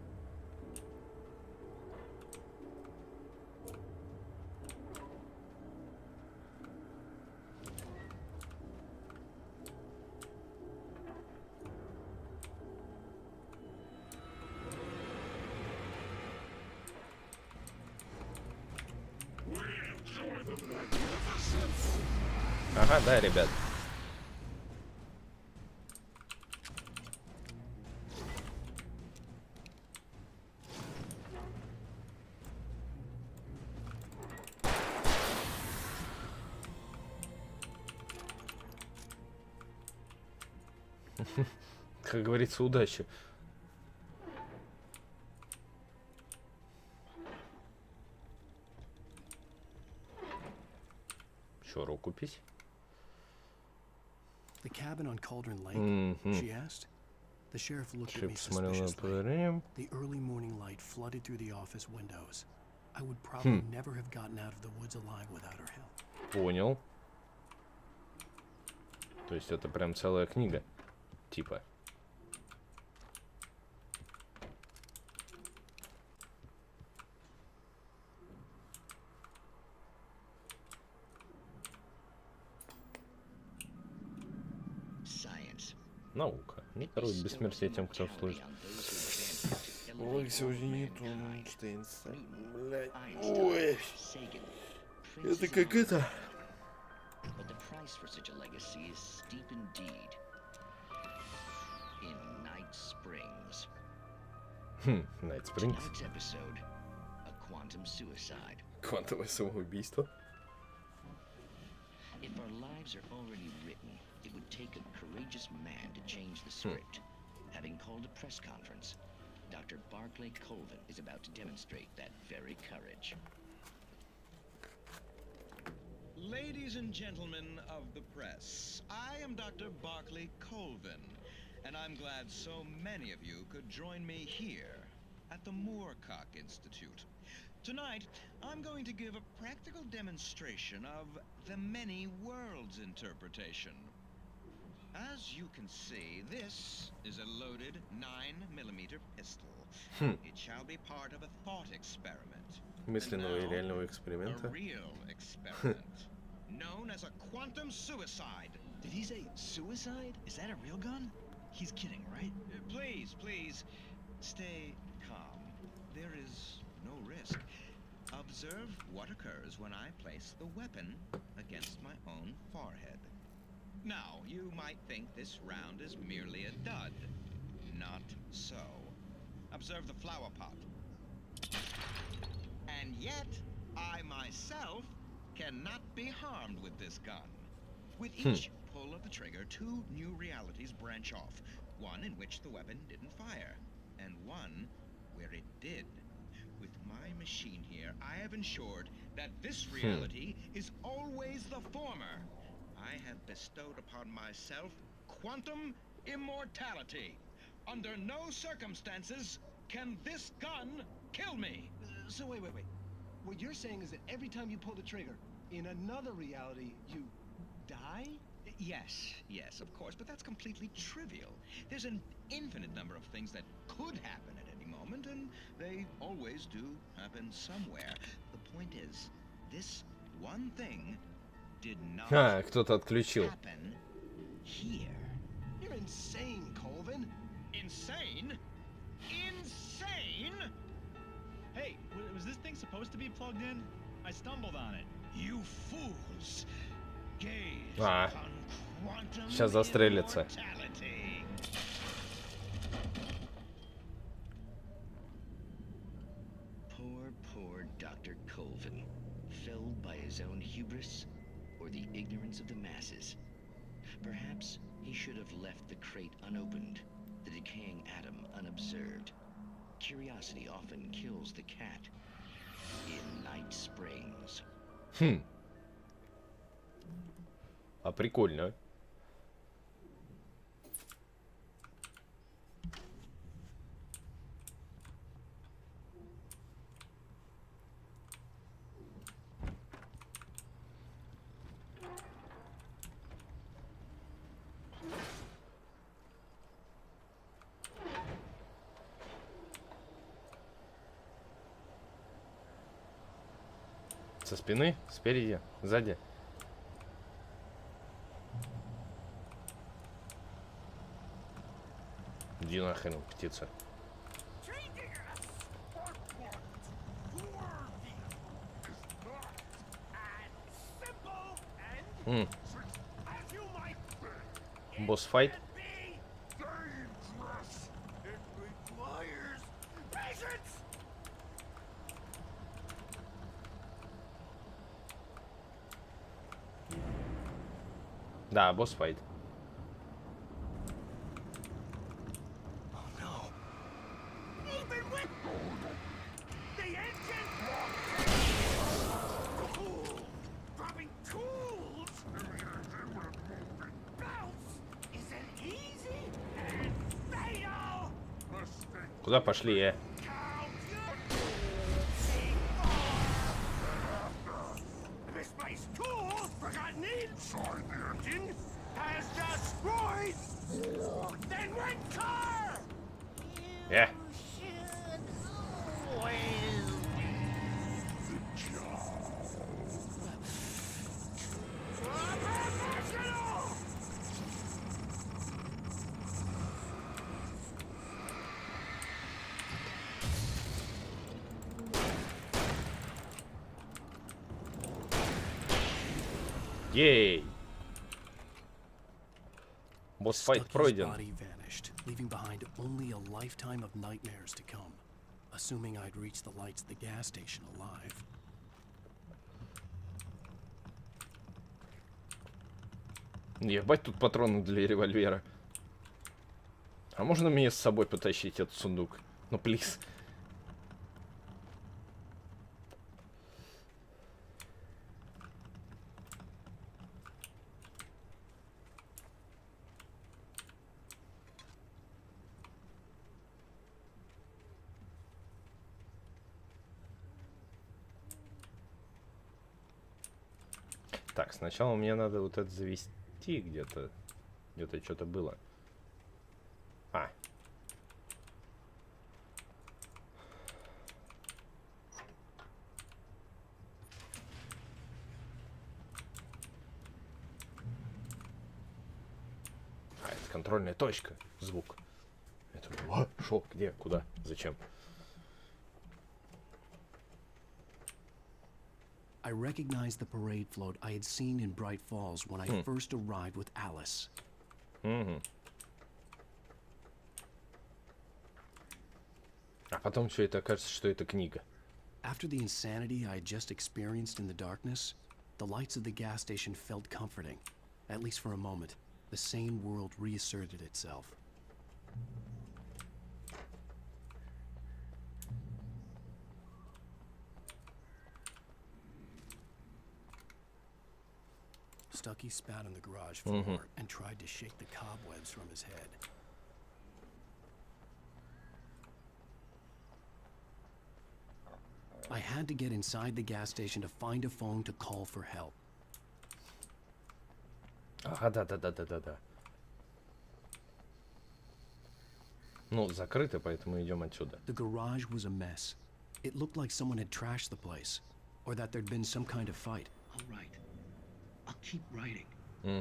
Ага, да, ребят. Как говорится, удачи. Чё, рукопись? The cabin on Cauldron Lake, she asked. The sheriff looked at me suspiciously. The early morning light flooded through the office windows. I would probably never have gotten out of the woods alive without her help. Понял. То есть это прям целая книга, типа. Наука. Не дарует бессмертие тем, кто служит. Ой, сегодня нету, блядь. Ой. Это как это? Найт Спрингс. Квантовое самоубийство. If our lives are already written, it would take a courageous man to change the script. Having called a press conference, Dr. Barclay Colvin is about to demonstrate that very courage. Ladies and gentlemen of the press, I am Dr. Barclay Colvin, and I'm glad so many of you could join me here at the Moorcock Institute. Tonight, I'm going to give a practical demonstration of the many worlds interpretation. As you can see, this is a loaded 9mm pistol. It shall be part of a thought experiment. Мысленного и реального эксперимента. A real experiment, known as a quantum suicide. Did he say suicide? Is that a real gun? He's kidding, right? Please, please, stay calm. There is no risk. Observe what occurs when I place the weapon against my own forehead. Now, you might think this round is merely a dud. Not so. Observe the flower pot. And yet, I myself cannot be harmed with this gun. With each pull of the trigger, two new realities branch off. One in which the weapon didn't fire, and one where it did. With my machine here, I have ensured that this reality is always the former. I have bestowed upon myself quantum immortality. Under no circumstances can this gun kill me. So wait. What you're saying is that every time you pull the trigger, in another reality, you die? Yes, of course, but that's completely trivial. There's an infinite number of things that could happen at any moment, and they always do happen somewhere. The point is, this one thing did not кто-то отключил. happen here. You're insane, Colvin. Insane? Insane? Hey, was this thing supposed to be plugged in? I stumbled on it. You fools! Gaze А, upon quantum сейчас застрелится. immortality. Poor Dr. Colvin, felled by his own hubris or the ignorance of the masses. have left the crate unopened, the decaying atom unobserved. Curiosity often kills the cat in Night Springs. А прикольно. Со спины, спереди, сзади. Иди нахрен, птица. Босс-файт. Да, босс-файт. Куда пошли, Ей! Босс-файт пройден. Leaving behind only a lifetime of nightmares to come, assuming I'd reach the lights at the gas station alive. Ебать, тут патроны для револьвера. А можно мне с собой потащить этот сундук? Ну, плиз. Так, сначала мне надо вот это завести где-то. Где-то что-то было. А. А, это контрольная точка. Звук. Это... О, шо? Где? Куда? Зачем? I recognized the parade float I had seen in Bright Falls when I first arrived with Alice. А потом все это окажется, что это книга. After the insanity I had just experienced in the darkness, the lights of the gas station felt comforting. At least for a moment, the sane world reasserted itself. Stucky spat on the garage floor and tried to shake the cobwebs from his head. I had to get inside the gas station to find a phone to call for help. Ага, да. Ну, закрыто, поэтому идем отсюда. The garage was a mess. It looked like someone had trashed the place, or that there'd been some kind of fight. All right. I'll keep writing.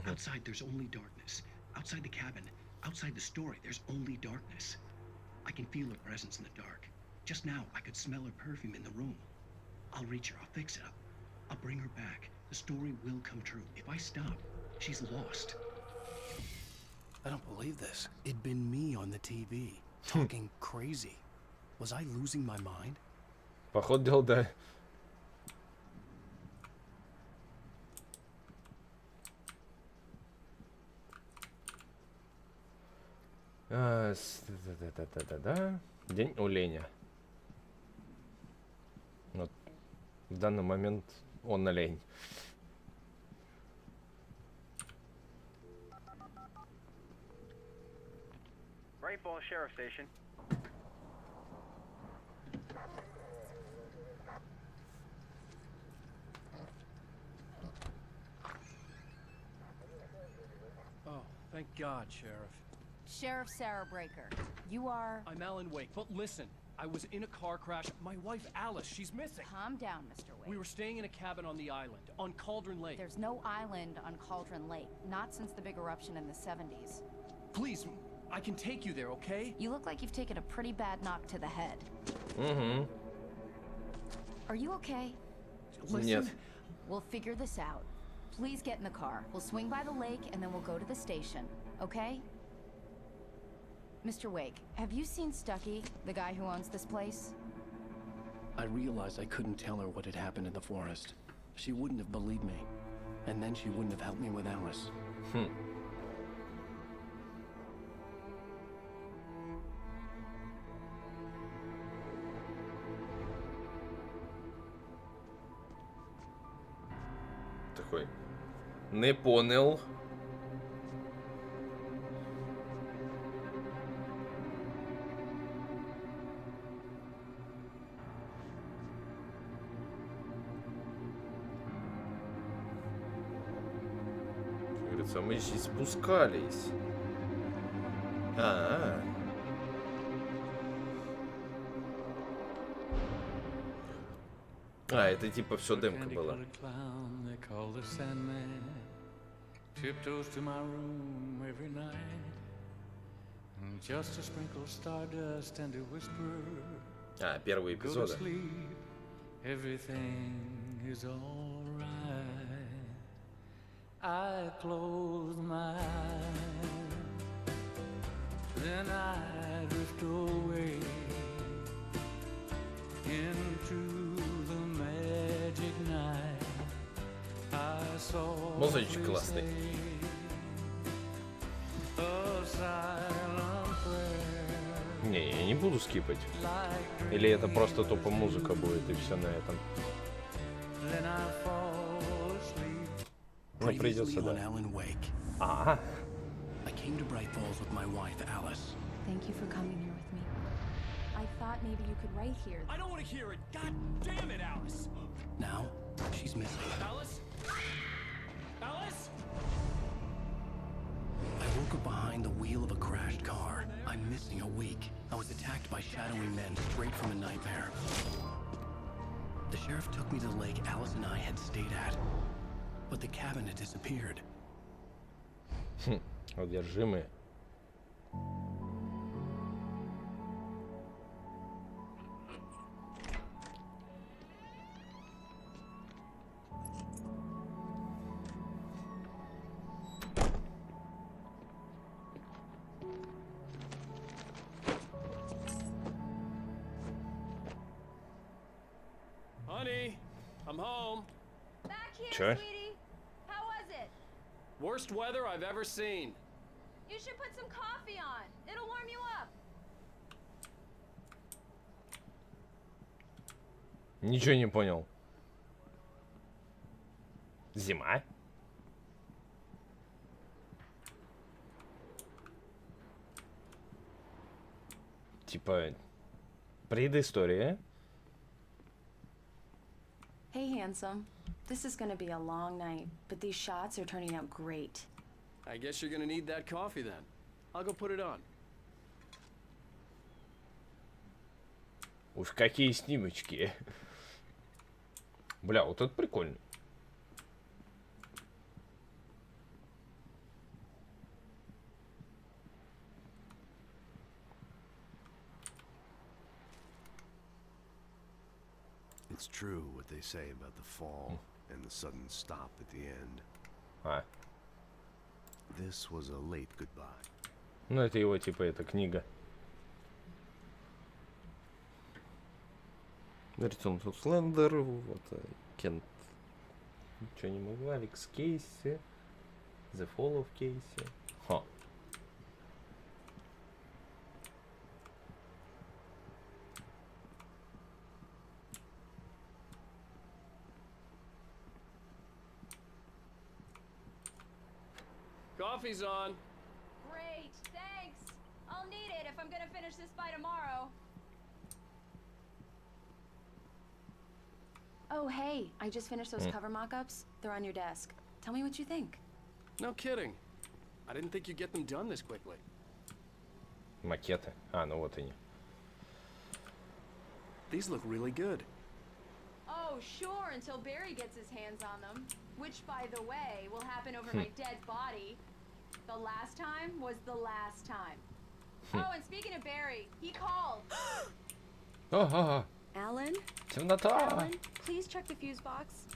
Outside, there's only darkness. Outside the cabin, outside the story, there's only darkness. I can feel her presence in the dark. Just now, I could smell her perfume in the room. I'll reach her. I'll fix it up. I'll bring her back. The story will come true. If I stop, she's lost. I don't believe this. It'd been me on the TV, talking crazy. Was I losing my mind? Походу дел, да. День оленя. Вот. В данный момент он олень. Rainfall Sheriff Station. Oh, thank God, Sheriff. Sheriff Sarah Breaker. You are... I'm Alan Wake, but listen. I was in a car crash. My wife, Alice, she's missing. Calm down, Mr. Wake. We were staying in a cabin on the island, on Cauldron Lake. There's no island on Cauldron Lake. Not since the big eruption in the 70s. Please, I can take you there, okay? You look like you've taken a pretty bad knock to the head. Mm-hmm. Are you okay? Listen. Нет. We'll figure this out. Please get in the car. We'll swing by the lake and then we'll go to the station, okay? Mr. Wake, have you seen Stucky, the guy who owns this place? I realized I couldn't tell her what had happened in the forest. She wouldn't have believed me. And then she wouldn't have helped me with Alice. Такой. Не понял. Говорится, мы здесь спускались. Это типа все демка была. Tiptoes to my room every night, just to sprinkle stardust and to whisper. Первый эпизод. Everything is all right. I close my eyes, then I drift away into the magic night. Музычка классный. Не, я не буду скипать. Или это просто тупо музыка будет и все на этом. Ну, придется, да. Ага. I came to Bright Falls with my wife, Alice. Thank you for coming here with me. I thought maybe you could write here. I don't want to hear it. God damn it, Alice. Now, she's missing. Alice? Alice? I woke up behind the wheel of a crashed car. I'm missing a week. I was attacked by shadowy men straight from a nightmare. The sheriff took me to the lake Alice and I had stayed at. But the cabin had disappeared. Одержимые. Honey, I'm home. Back here, Sure. sweetie. How was it? Worst weather I've ever seen. You should put some coffee on. It'll warm you up. Ничего не понял. Зима? Типа предыстория. Hey, handsome. This is gonna be a long night, but these shots are turning out great. I guess you're gonna need that coffee then. I'll go put it on. Ух, какие снимочки. Бля, вот это прикольно. It's true what they say about the fall and the sudden stop at the end. This was a late goodbye. Ну, это его, типа, эта книга. Нарисован тут Слендер, вот, Кент. Ничего не могла, Алекс Кейси. The Fall of Кейси. Ха. Coffee's on. Great, thanks. I'll need it if I'm gonna finish this by tomorrow. Oh, hey, I just finished those cover mock-ups. They're on your desk. Tell me what you think. No kidding. I didn't think you'd get them done this quickly. Макеты. А, ну вот они. These look really good. Oh, sure, until Barry gets his hands on them. Which, by the way, will happen over my dead body. The last time was the last time. Oh, and speaking of Barry, he called. Ага. Alan? Темнота. Alan, please check the fuse box.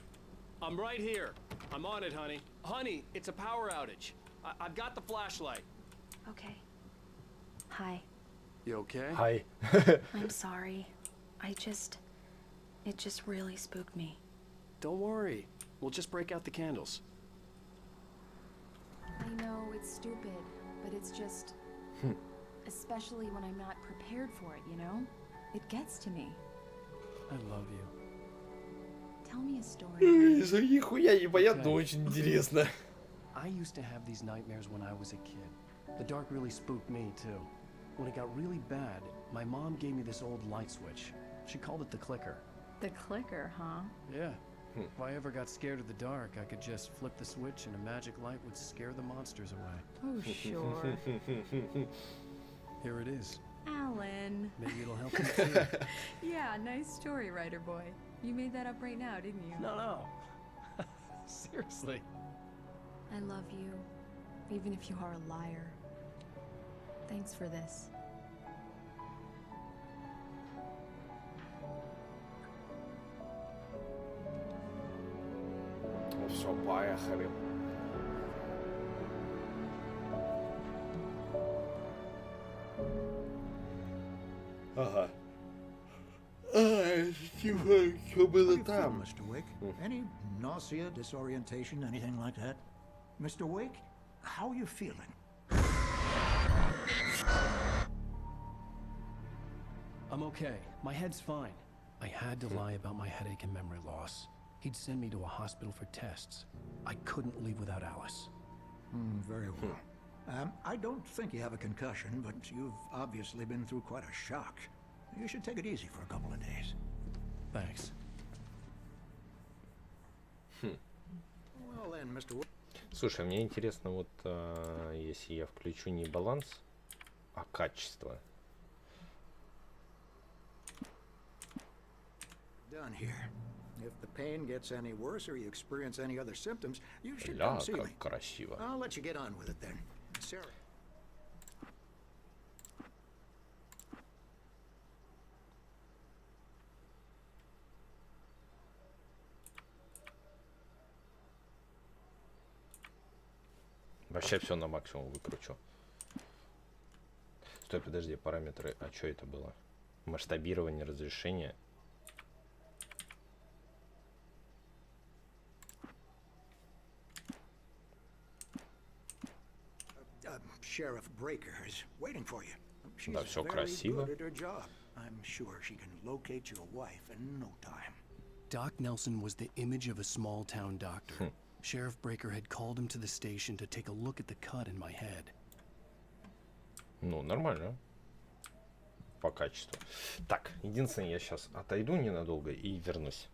I'm right here. I'm on it, honey. Honey, it's a power outage. I've got the flashlight. Okay. Hi. You okay? Hi. I'm sorry. It just really spooked me. Don't worry. We'll just break out the candles. I know it's stupid, but it's just... especially when I'm not prepared for it, you know? It gets to me. I love you. Tell me a story. Нихуя непонятно, очень интересно. I used to have these nightmares when I was a kid. The dark really spooked me, too. When it got really bad, my mom gave me this old light switch. She called it the clicker. The clicker, huh? Yeah. If I ever got scared of the dark, I could just flip the switch and a magic light would scare the monsters away. Oh, sure. Here it is. Alan. Maybe it'll help you too. Yeah, nice story, writer boy. You made that up right now, didn't you? No. Seriously. I love you, even if you are a liar. Thanks for this. Ну все, поехали. Ага. Что было там? Mr. Wake? Any nausea, disorientation, anything like that? Mr. Wake, how are you feeling? I'm okay. My head's fine. I had to lie about my headache and memory loss. He'd send me to a hospital for tests. I couldn't leave without Alice. Very well. I don't think you have a concussion, but you've obviously been through quite a shock. You should take it easy for a couple of days. Thanks. Well then, Mr. Wake. Слушай, мне интересно, вот если я включу не баланс, а качество. Done here. If the pain gets any worse or you experience any other symptoms, you should come see me. Как красиво. I'll let you get on with it then. Sarah. Вообще все на максимум выкручу. Стой, подожди, параметры. А что это было? Масштабирование, разрешение. Sheriff Breaker is waiting for you. She's Да, все very красиво. good at her job. I'm sure she can locate your wife in no time. Doc Nelson was the image of a small-town doctor. Sheriff Breaker had called him to the station to take a look at the cut in my head. Ну, нормально. По качеству. Так, единственное, я сейчас отойду ненадолго и вернусь.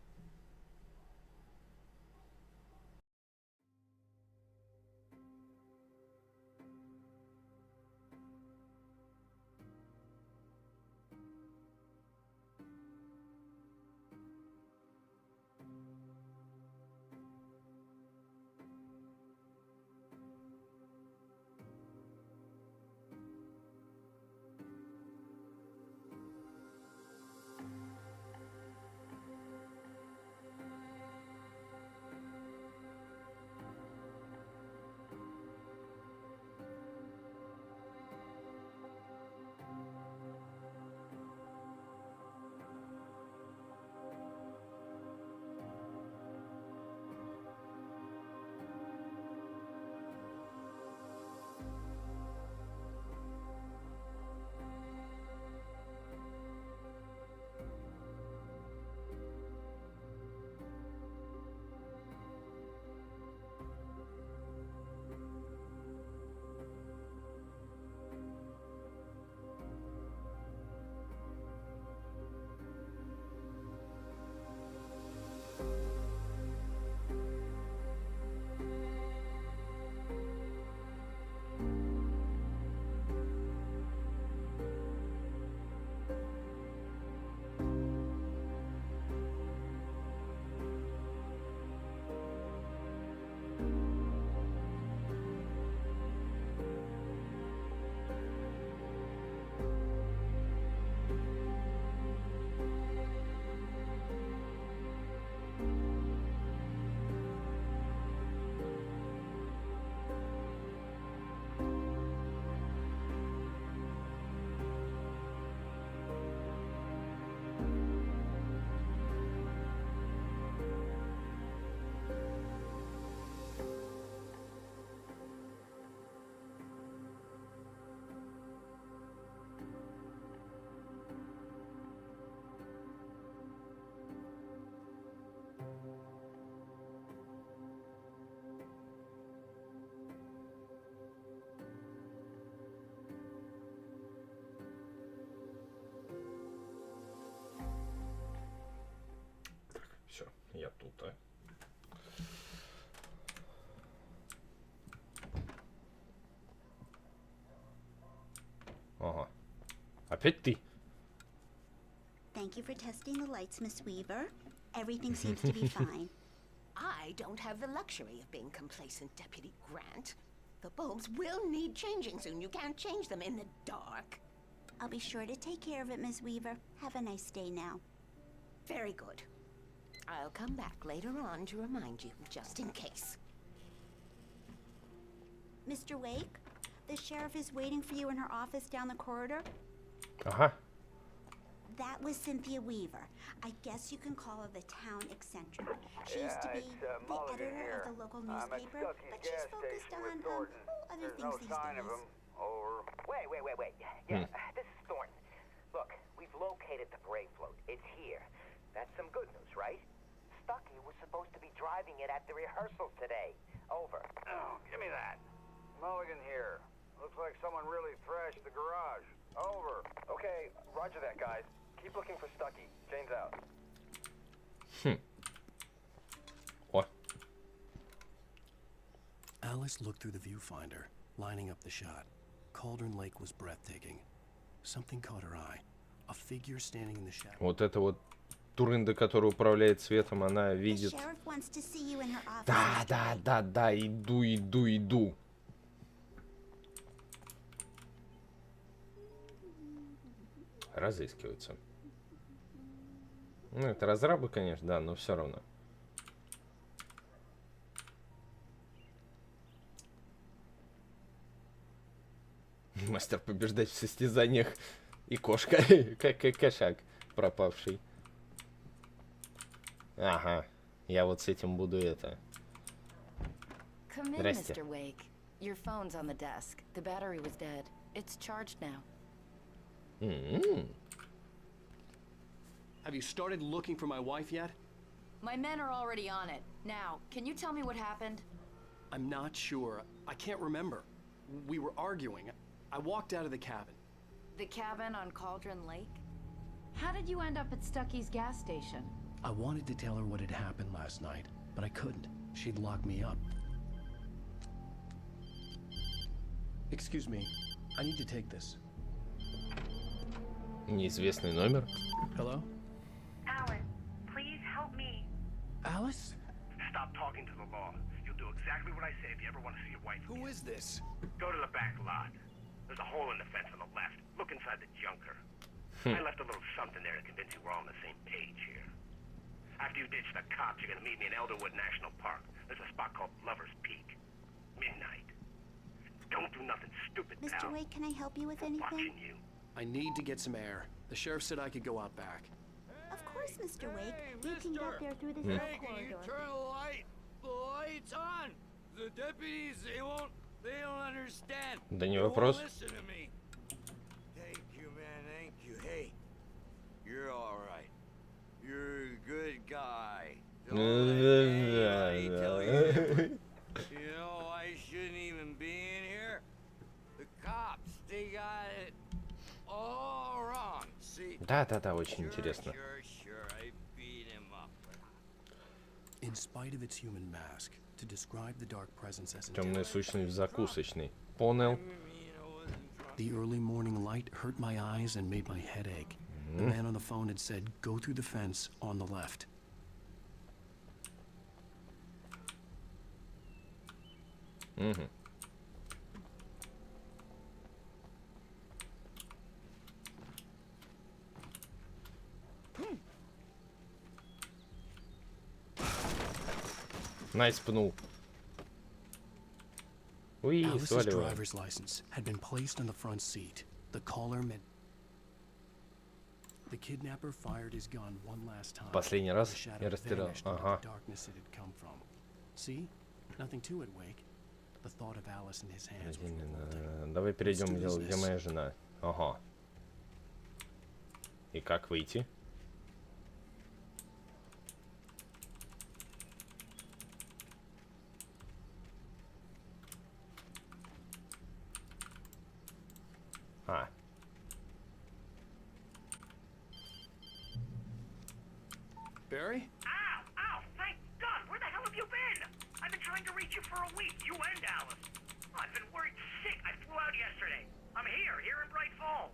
тут, а? Ага. Опять ты? Thank you for testing the lights, Miss Weaver. Everything seems to be fine. I don't have the luxury of being complacent, Deputy Grant. The bulbs will need changing soon. You can't change them in the dark. I'll be sure to take care of it, Miss Weaver. Have a nice day now. Very good. I'll come back later on to remind you, just in case. Mr. Wake, the sheriff is waiting for you in her office down the corridor. Ага. That was Cynthia Weaver. I guess you can call her the town eccentric. She used to be the editor of the local newspaper, but she's focused on other things these days. Wait. Yeah, this is Thornton. Look, we've located the parade float. It's here. That's some good news, right? Stucky was supposed to be driving it at the rehearsal today. Over. Oh, give me that. Mulligan here. Looks like someone really thrashed the garage. Over. Okay, roger that, guys. Keep looking for Stucky. Jane's out. What? Alice looked through the viewfinder, lining up the shot. Cauldron Lake was breathtaking. Something caught her eye. A figure standing in the shadow. Вот это вот турында, которая управляет светом, она видит. Да, иду. Разыскиваются. Ну, это разрабы, конечно, да, но все равно. Мастер побеждать в состязаниях и кошка, как кошак пропавший. Ага, я вот с этим буду это. Здрасте. Mr. Wake. Your phone's on the desk. The battery was dead. It's charged now. Have you started looking for my wife yet? My men are already on it. Now, can you tell me what happened? I'm not sure. I can't remember. We were arguing. I walked out of the cabin. The cabin on Cauldron Lake? How did you end up at Stucky's gas station? I wanted to tell her what had happened last night, but I couldn't. She'd lock me up. Excuse me. I need to take this. Неизвестный номер. Hello? Alan, please help me. Alice? Stop talking to the law. You'll do exactly what I say if you ever want to see your wife. Who is this? Go to the back lot. There's a hole in the fence on the left. Look inside the junker. I left a little something there to convince you we're all on the same page here. After you ditch the cops, you're gonna meet me in Elderwood National Park. There's a spot called Lover's Peak. Midnight. Don't do nothing stupid, pal. Mr. Wake, can I help you with anything? Watching you. I need to get some air. The sheriff said I could go out back. Of course, Mr. Wake. You can get there through the cell Hey, can you corridor. turn the lights on? The deputies, they don't understand. Да не They won't вопрос. listen to me. Thank you, man, thank you. Hey, you're all right. You're a good guy. Don't let anybody tell you different. You know, I shouldn't even be in here. The cops, they got it all wrong. See? Да, очень интересно. Sure, I beat him up. In spite of its human mask, to describe the dark presence as Темная сущность в закусочной. Понял. The early morning light hurt my eyes and made my head ache. The man on the phone had said, go through the fence on the left. Найс пнул. Уи, Alice's сваливаем. driver's license had been placed on the front seat. The caller meant the kidnapper fired his gun one last time. Последний раз The shadow я растерял. vanished into Ага. the darkness it had come from. See? Nothing to it, Wake. The thought of Alice in his hands was revolting. Давай перейдем к делу, где моя жена. Ага. И как выйти? Barry? Ow! Thank you for a week, you and Alice. I've been worried sick. I flew out yesterday. I'm here in Bright Falls.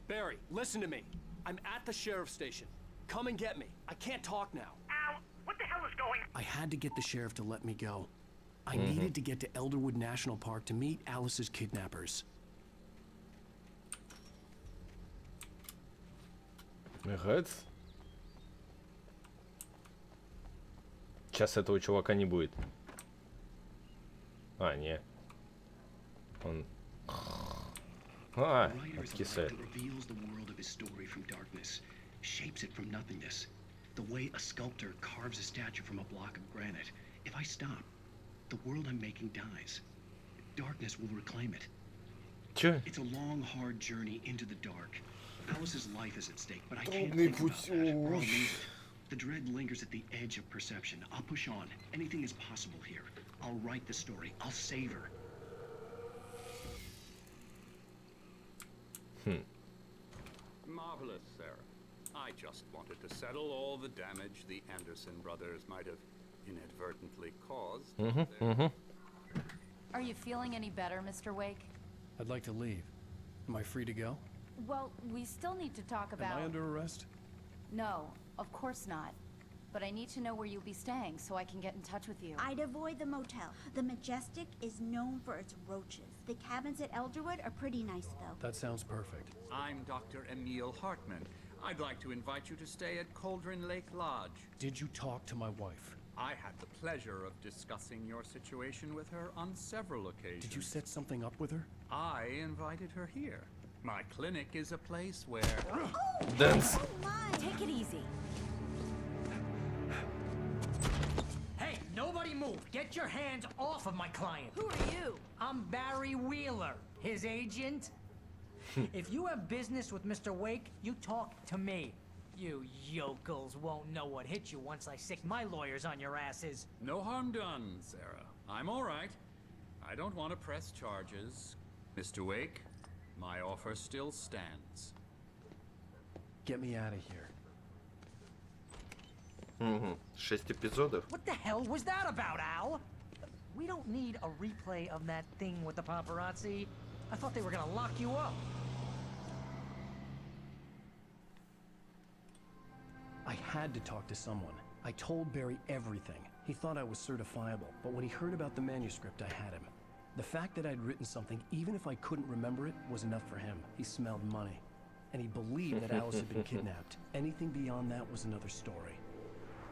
Barry, listen to me. I'm at the sheriff's station. Come and get me. I can't talk now. Al, what the hell is going on? I had to get the sheriff to let me go. I needed to get to Elderwood National Park to meet Alice's kidnappers. Эгц. Сейчас этого чувака не будет. А, не. Он... А, откисает. Shapes it from nothingness. The way a sculptor carves a statue from a block of granite. If I stop, the world I'm making dies. Darkness will reclaim it. Чё? It's a long, hard journey into the dark. Alice's life is at stake, but I can't Трудный think путь. about that. Or I'll lose it. The dread lingers at the edge of perception. I'll push on. Anything is possible here. I'll write the story. I'll save her. Marvelous, Sarah. I just wanted to settle all the damage the Anderson brothers might have inadvertently caused. Are you feeling any better, Mr. Wake? I'd like to leave. Am I free to go? Well, we still need to talk about... Am I under arrest? No, of course not. But I need to know where you'll be staying so I can get in touch with you. I'd avoid the motel. The Majestic is known for its roaches. The cabins at Elderwood are pretty nice, though. That sounds perfect. I'm Dr. Emil Hartman. I'd like to invite you to stay at Cauldron Lake Lodge. Did you talk to my wife? I had the pleasure of discussing your situation with her on several occasions. Did you set something up with her? I invited her here. My clinic is a place where... Dance. Take it easy. Hey, nobody move. Get your hands off of my client. Who are you? I'm Barry Wheeler, his agent. If you have business with Mr. Wake, you talk to me. You yokels won't know what hit you once I sick my lawyers on your asses. No harm done, Sarah. I'm all right. I don't want to press charges. Mr. Wake, my offer still stands. Get me out of here. 6 эпизодов. What the hell was that about, Al? We don't need a replay of that thing with the paparazzi. I thought they were gonna lock you up. I had to talk to someone. I told Barry everything. He thought I was certifiable, but when he heard about the manuscript, I had him. The fact that I'd written something, even if I couldn't remember it, was enough for him. He smelled money. And he believed that Alice had been kidnapped. Anything beyond that was another story.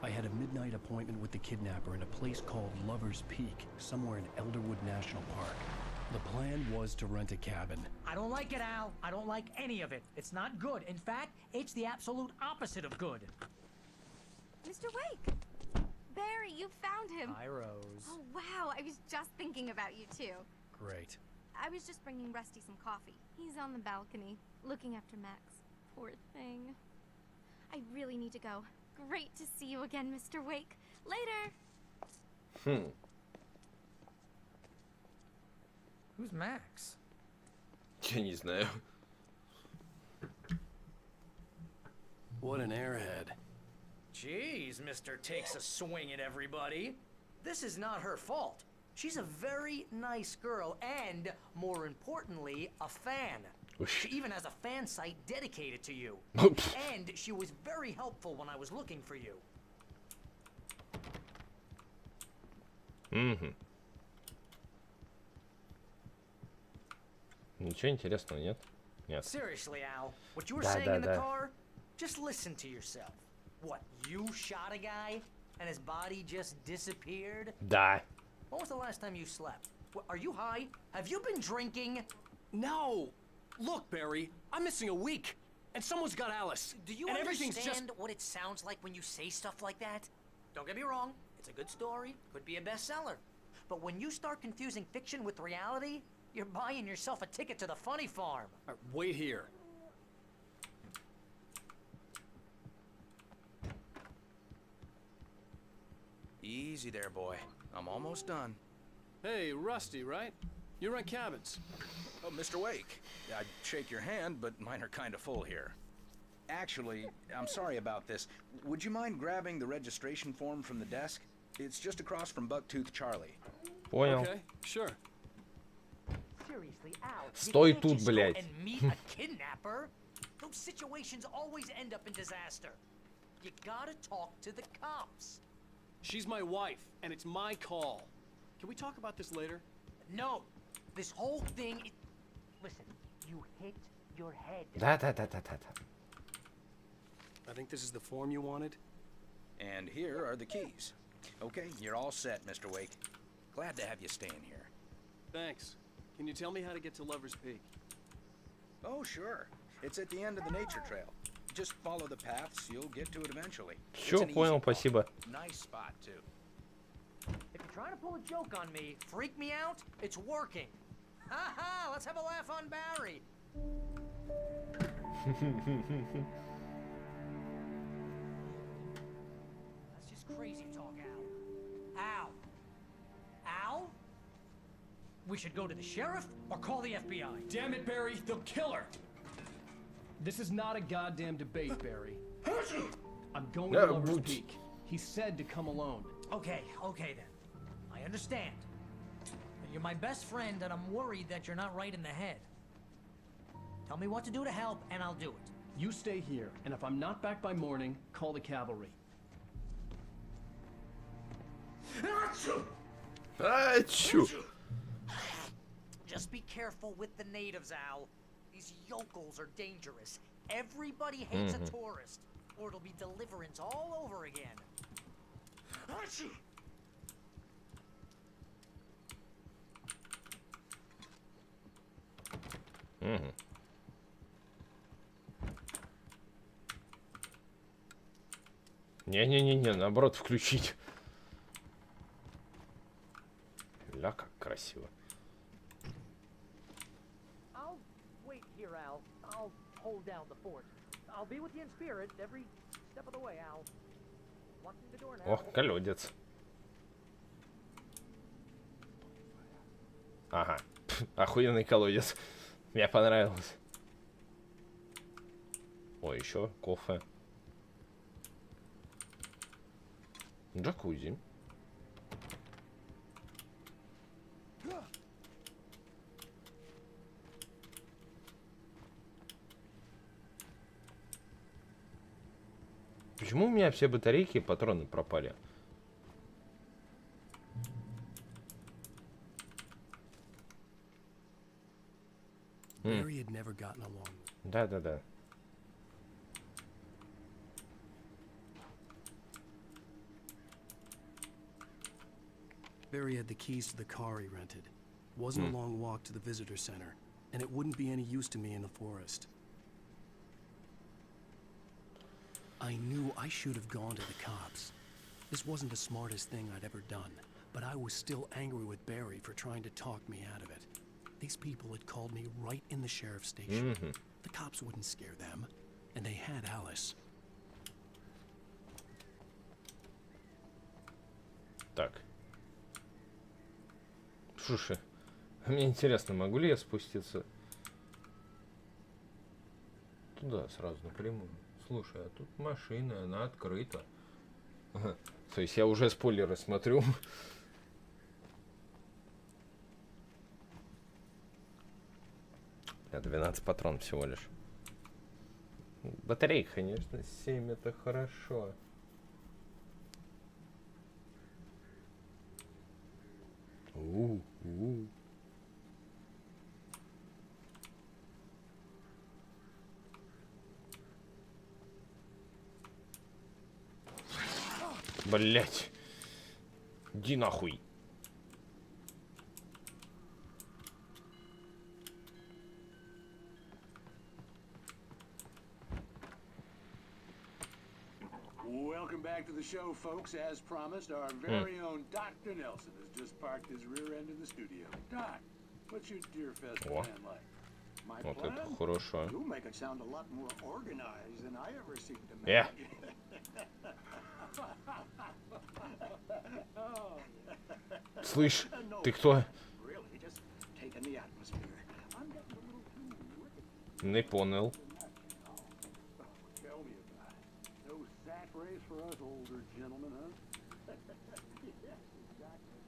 I had a midnight appointment with the kidnapper in a place called Lover's Peak, somewhere in Elderwood National Park. The plan was to rent a cabin. I don't like it, Al. I don't like any of it. It's not good. In fact, it's the absolute opposite of good. Mr. Wake! Barry, you found him. Hi, Rose. Oh, wow. I was just thinking about you, too. Great. I was just bringing Rusty some coffee. He's on the balcony, looking after Max. Poor thing. I really need to go. Great to see you again, Mr. Wake. Later! Who's Max? Я не знаю. What an airhead. Jeez, Mr. Takes a swing at everybody. This is not her fault. She's a very nice girl and, more importantly, a fan. She even has a fan site dedicated to you. And she was very helpful when I was looking for you. Ничего интересного нет? Нет. Seriously, Al, what you were saying in the car, just listen to yourself. What, you shot a guy and his body just disappeared? Да. When was the last time you slept? What, are you high? Have you been drinking? No! Look, Barry, I'm missing a week, and someone's got Alice. Do you understand what it sounds like when you say stuff like that? Don't get me wrong, it's a good story, could be a bestseller. But when you start confusing fiction with reality, you're buying yourself a ticket to the funny farm. Wait here. Easy there, boy. I'm almost done. Hey, Rusty, right? You rent cabins. Oh, Mr. Wake. I'd shake your hand, but mine are kind of full here. Actually, I'm sorry about this. Would you mind grabbing the registration form from the desk? It's just across from Bucktooth Charlie. Понял. Okay, sure. Seriously, Al, Стой you can't тут, just go блядь. and meet a kidnapper. Those situations always end up in disaster. You gotta talk to the cops. She's my wife, and it's my call. Can we talk about this later? No, this whole thing is... Listen, you hit your head. Да. I think this is the form you wanted. And here are the keys. Okay, you're all set, Mr. Wake. Glad to have you staying here. Thanks. Can you tell me how to get to Lover's Peak? Oh, sure. It's at the end of the nature trail. Just follow the paths, you'll get to it eventually. Всё, понял, спасибо. Nice spot, too. If you're trying to pull a joke on me, freak me out, it's working. Ha ha, let's have a laugh on Barry. That's just crazy talk, Al. Al? We should go to the sheriff or call the FBI. Damn it, Barry, they'll kill her. This is not a goddamn debate, Barry. I'm going to Lover's Peak. He said to come alone. Okay then. I understand. But you're my best friend and I'm worried that you're not right in the head. Tell me what to do to help and I'll do it. You stay here, and if I'm not back by morning, call the cavalry. Achoo! Just be careful with the natives, Al. These yokels are dangerous. Everybody hates a tourist, or it'll be deliverance all over again. Не, наоборот, включить. Ля, как красиво. I'll wait here, Al. I'll hold down the fort. I'll be with you in spirit every step of the way, Al. Locking the door now. О, колодец. Ага, охуенный колодец. Мне понравилось. О, еще кофе. Джакузи. Почему у меня все батарейки и патроны пропали? Barry had never gotten along. Да. Barry had the keys to the car he rented. Wasn't a long walk to the visitor center, and it wouldn't be any use to me in the forest. I knew I should have gone to the cops. This wasn't the smartest thing I'd ever done, but I was still angry with Barry for trying to talk me out of it. These people had called me right in the sheriff's station. The cops wouldn't scare them, and they had Alice. Так. Слушай, мне интересно, могу ли я спуститься туда сразу напрямую? Слушай, а тут машина, она открыта. Ага. То есть я уже спойлеры смотрю. 12 патрон всего лишь. Батарейка, конечно, 7 это хорошо. Блять. Иди нахуй. Welcome back to the show, folks. As promised, our very own Dr. Nelson has just parked his rear end in the studio. Doc, what's your Deer Fest plan like? My Вот plan? это хорошо. You'll make it sound a lot more organized than I ever seem to make. Yeah. Слышь, ты кто? Really, just taking the atmosphere. I'm getting a little too wicked. Не понял. Tell me about it. No sack race for us older gentlemen, huh? Yes, exactly.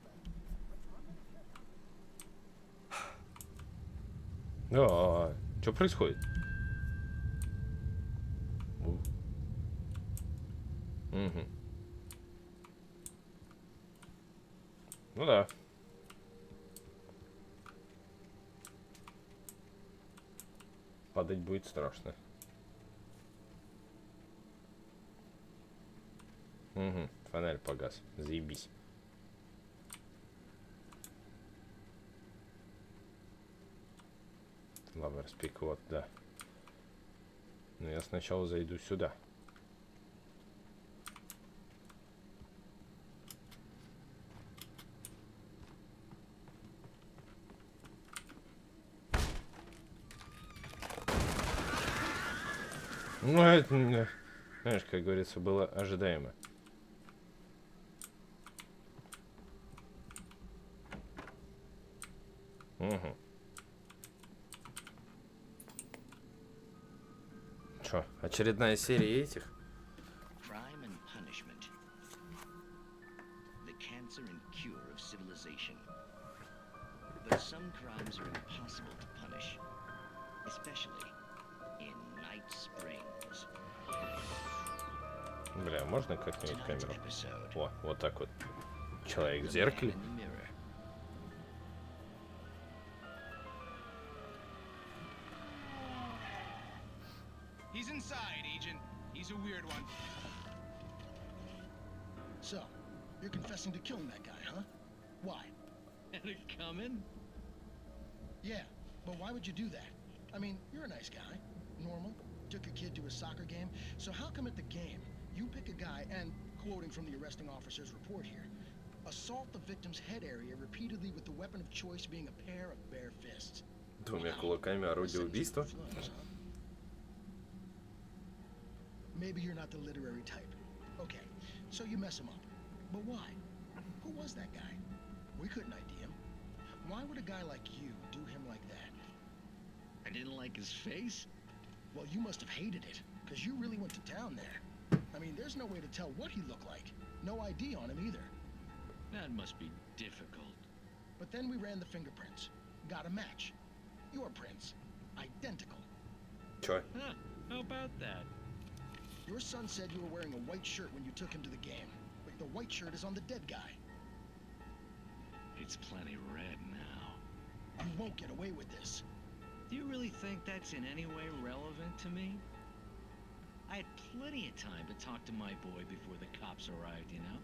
Да, что происходит? Угу. Ну да. Падать будет страшно. Угу. Фонарь погас. Заебись. Лава распик, вот, да. Но я сначала зайду сюда. Ну, это, знаешь, как говорится, было ожидаемо. Угу. Чё, очередная серия этих? Crime and punishment. The cancer and cure of civilization. But some crimes are impossible to punish, especially in Night Springs. Бля, можно как-нибудь камеру? О, вот так вот. Человек в зеркале. He's inside, Agent. He's a weird one. So, you're confessing to killing that guy, huh? Why? Had it coming? Yeah, but why would you do that? I mean, you're a nice guy. Normal. Took your kid to a soccer game. So how come at the game, you pick a guy and, quoting from the arresting officer's report here, assault the victim's head area repeatedly with the weapon of choice being a pair of bare fists? Двумя кулаками орудие убийства. Maybe you're not the literary type. Okay, so you mess him up. But why? Who was that guy? We couldn't ID him. Why would a guy like you do him like that? I didn't like his face? Well, you must have hated it, because you really went to town there. I mean, there's no way to tell what he looked like. No ID on him either. That must be difficult. But then we ran the fingerprints. Got a match. Your prints. Identical. Sure. Huh, how about that? Your son said you were wearing a white shirt when you took him to the game. But the white shirt is on the dead guy. It's plenty red now. You won't get away with this. Do you really think that's in any way relevant to me? I had plenty of time to talk to my boy before the cops arrived, you know?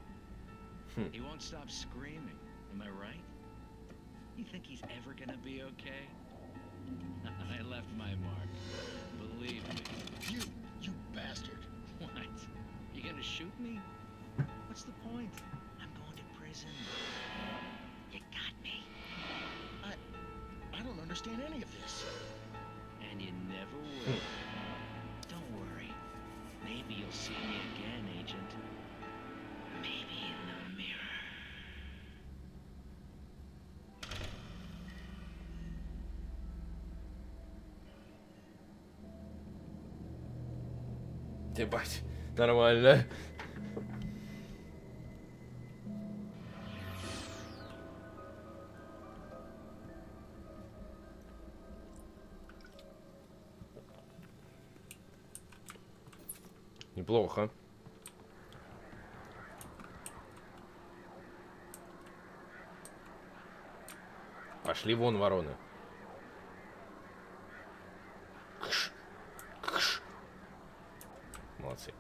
He won't stop screaming, am I right? You think he's ever gonna be okay? I left my mark. Believe me. You bastard. What? You gonna shoot me? What's the point? I'm going to prison. You got me. I don't understand any of this. And you never will. Don't worry. Maybe you'll see me again, Agent. Maybe in the mirror. Ебать, нормально. Неплохо. Пошли вон, вороны. Кш. Кш. Молодцы.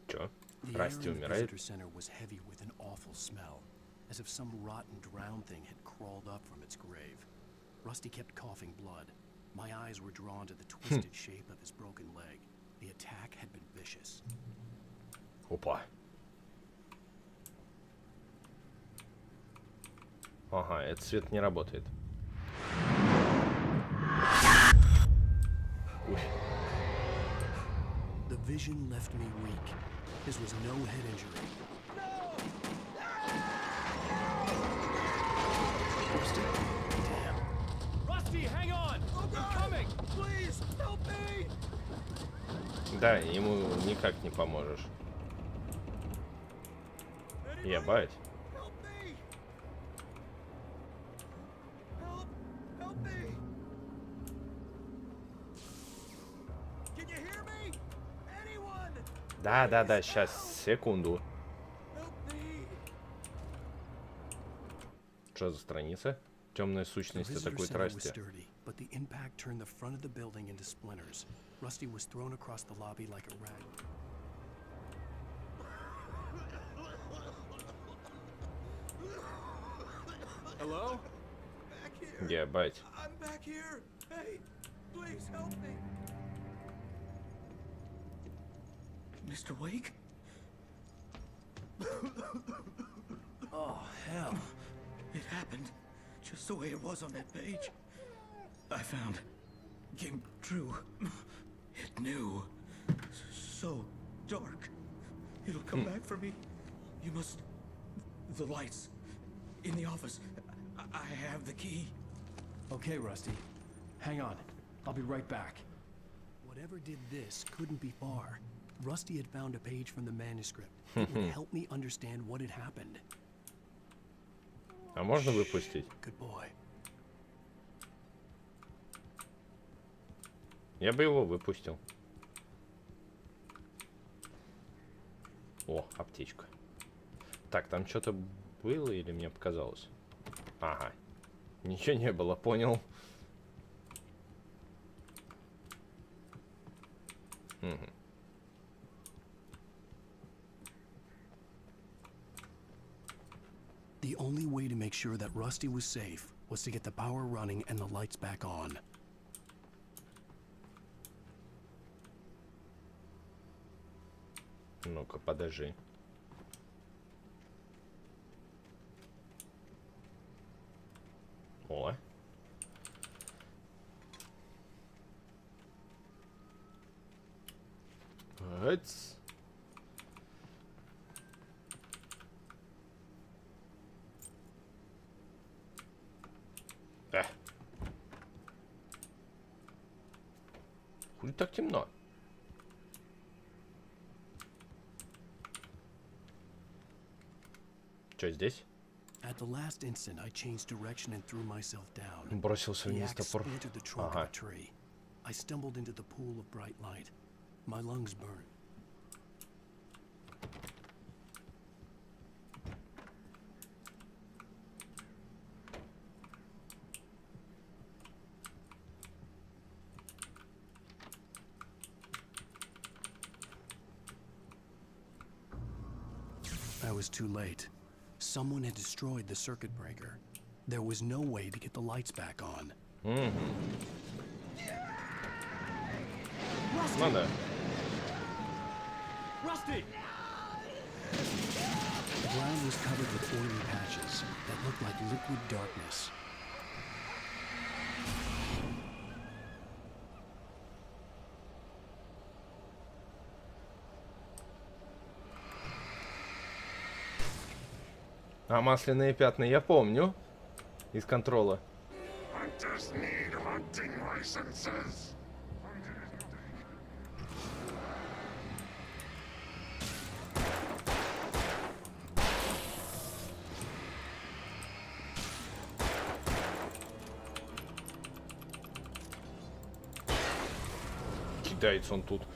Чё? Расти умирает? The visitor center was heavy with an awful smell, as if some rotten drowned thing had crawled up from its grave. Rusty kept coughing blood. My eyes were drawn to the twisted shape of his broken leg. The attack had been vicious. Опа. Ага, этот свет не работает. Ой. The vision left me weak. This was no head injury. Rusty? Damn. Да, ему никак не поможешь. Ебать. Да, сейчас, секунду. Что за страница? Темная сущность такой трасти. But the impact turned the front of the building into splinters. Rusty was thrown across the lobby like a rag. Hello? Ебать. I'm back here. Hey, please help me. Mr. Wake? Oh, hell. It happened just the way it was on that page. I found came true. It knew. So dark. It'll come back for me. You must... The lights. In the office. I have the key. Okay, Rusty. Hang on. I'll be right back. Whatever did this couldn't be far. Rusty had found a page from the manuscript. It would help me understand what had happened. А можно выпустить? Good boy. Я бы его выпустил. О, аптечка. Так, там что-то было или мне показалось? Ага. Ничего не было, понял. Угу. The only way to make sure that Rusty was safe was to get the power running and the lights back on. Ну-ка, подожди. О. Эц. Хули так темно? Что здесь? At the last instant, I changed direction and threw myself down. Бросился вниз The axe топор. splintered the trunk of a tree. I stumbled into the pool of bright light. My lungs burned. I was too late. Someone had destroyed the circuit breaker. There was no way to get the lights back on. Rusty! Ну да. Rusty! The ground was covered with oily patches that looked like liquid darkness. А масляные пятна я помню из контрола. Кидается он тут.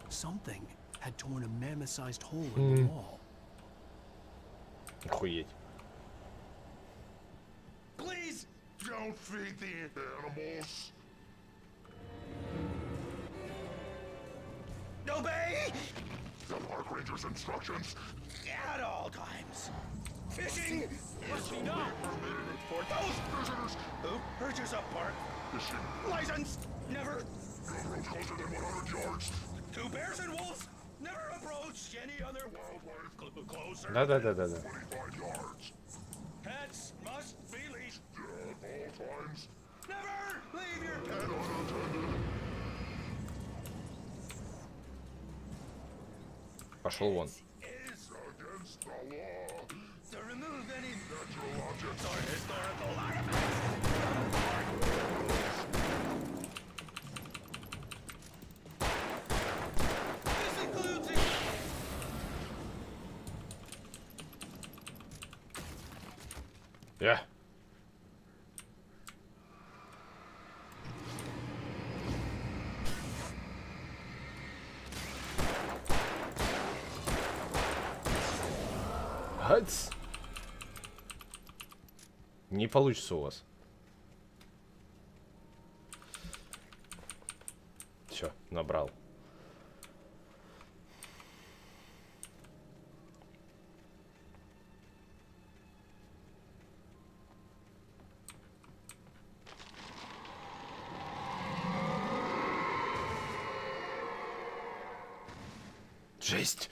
Something had torn a mammoth-sized hole in the wall. Охуеть. Please don't feed the animals. Obey! The park ranger's instructions. At all times. Fishing! Must be not permitted for those visitors. Who purchase a park? Fishing. License! Never! Railroad closer than 100 yards. Two bears and wolves! Never approach any other wildlife closer. Да. 45 yards. Pets must be leashed. At all times. Never leave your pet Пошел вон. Не получится у вас. Все, набрал. Жесть.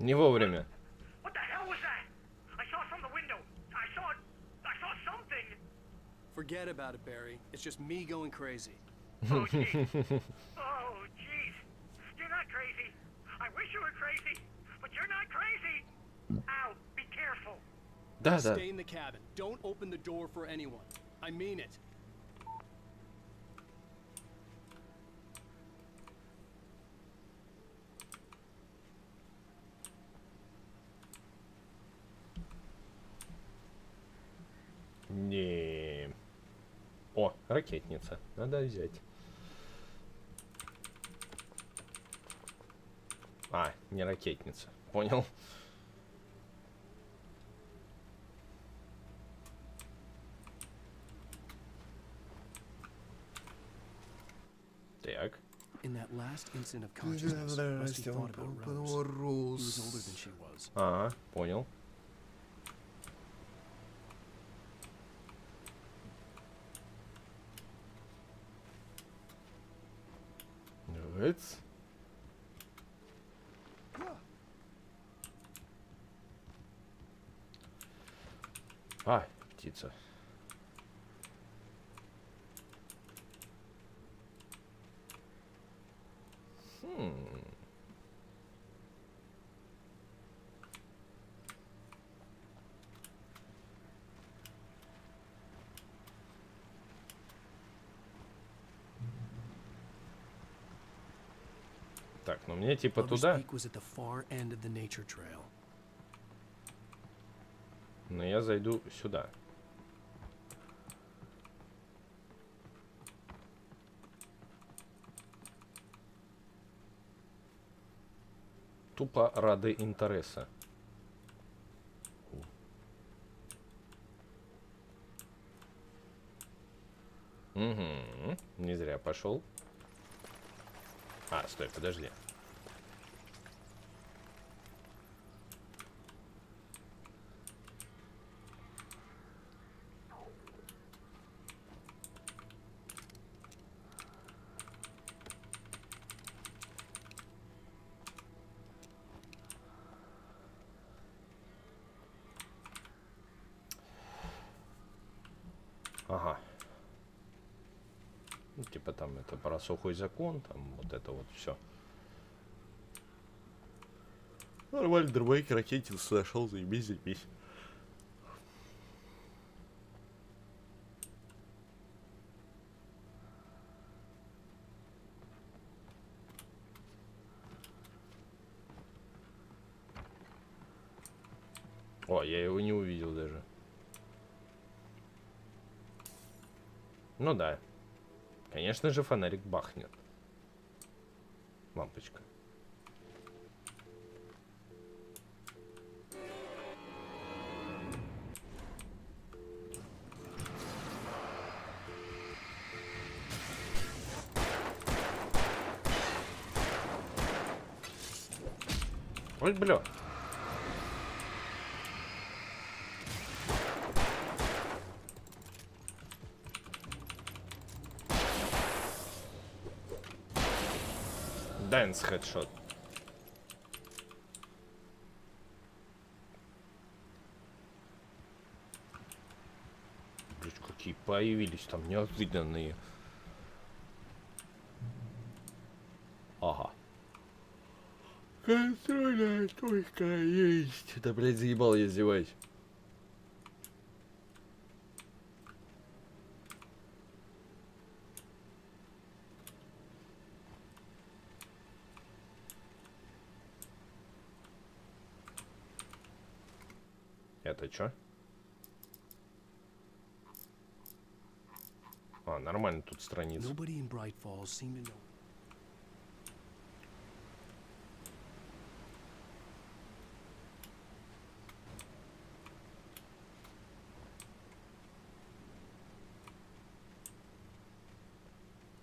Не вовремя. Forget about it, Barry. It's just me going crazy. Oh, jeez. Oh, jeez. You're not crazy. I wish you were crazy, but you're not crazy. Ow, be careful. Да. Stay in the cabin. Don't open the door for anyone. I mean it. Не. О, ракетница. Надо взять. А, не ракетница. Понял. Так. In that last instant of consciousness, Rusty thought about Rose. He was older than she was. Ага, понял. Давайте. А, птица. Так, ну мне типа туда. Но я зайду сюда. Тупо ради интереса. Угу. Не зря пошел. А, стой, подожди. Ага. Ну, типа там это про сухой закон, там вот это вот все. Нормально, дробовик ракетился, зашел, заебись, заебись. О, я его не увидел даже. Ну да. Конечно же, фонарик бахнет. Лампочка. Ой, бля. Дэнс хедшот. Блять, какие появились там неожиданные. Ага. Контрольная точка есть. Да, блядь, заебал, я издеваюсь. Это чё? А, нормально тут страница.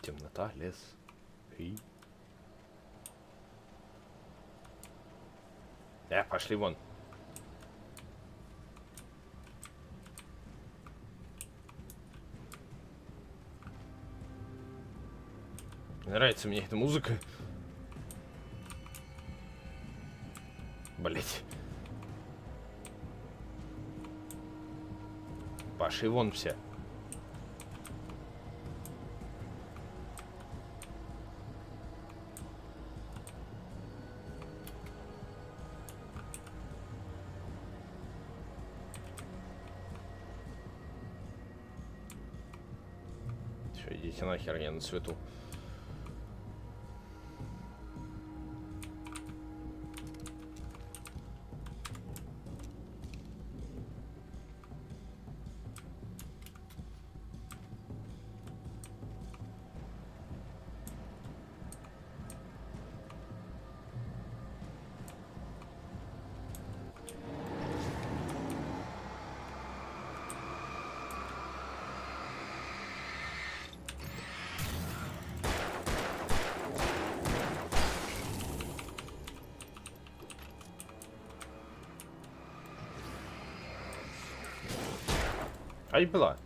Темнота, лес. И... пошли вон. Нравится мне эта музыка. Блять. Пошли вон все. Все, идите нахер, я на свету. Ай, была.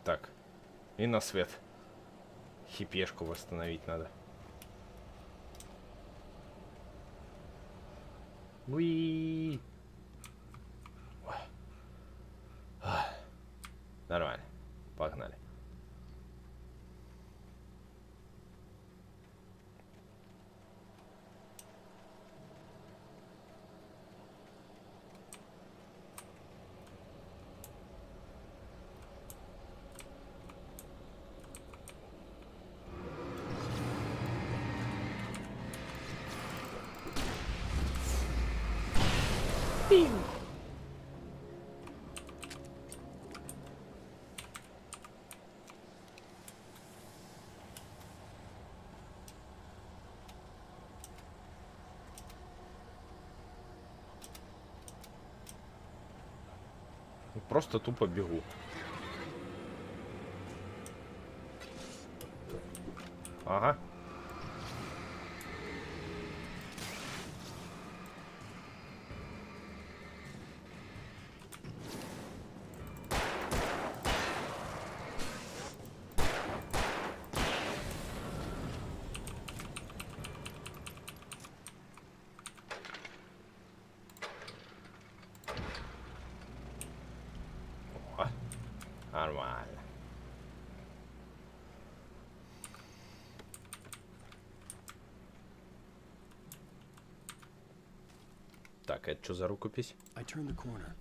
Так. И на свет. Хипешку восстановить надо. Уи. Нормально. Погнали. Просто тупо бегу. Ага. Нормально. Так, это что за рукопись?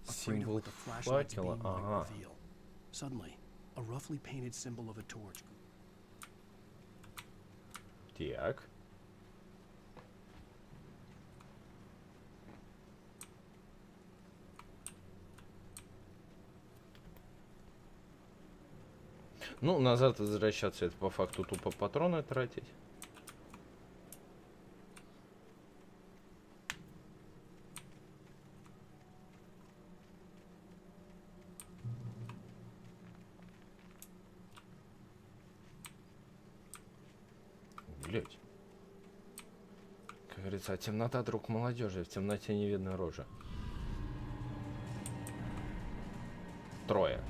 Символ факела. Ага. Так. Ну, назад возвращаться, это по факту тупо патроны тратить. Блять. Говорится, темнота друг молодежи, в темноте не видно рожи. Трое.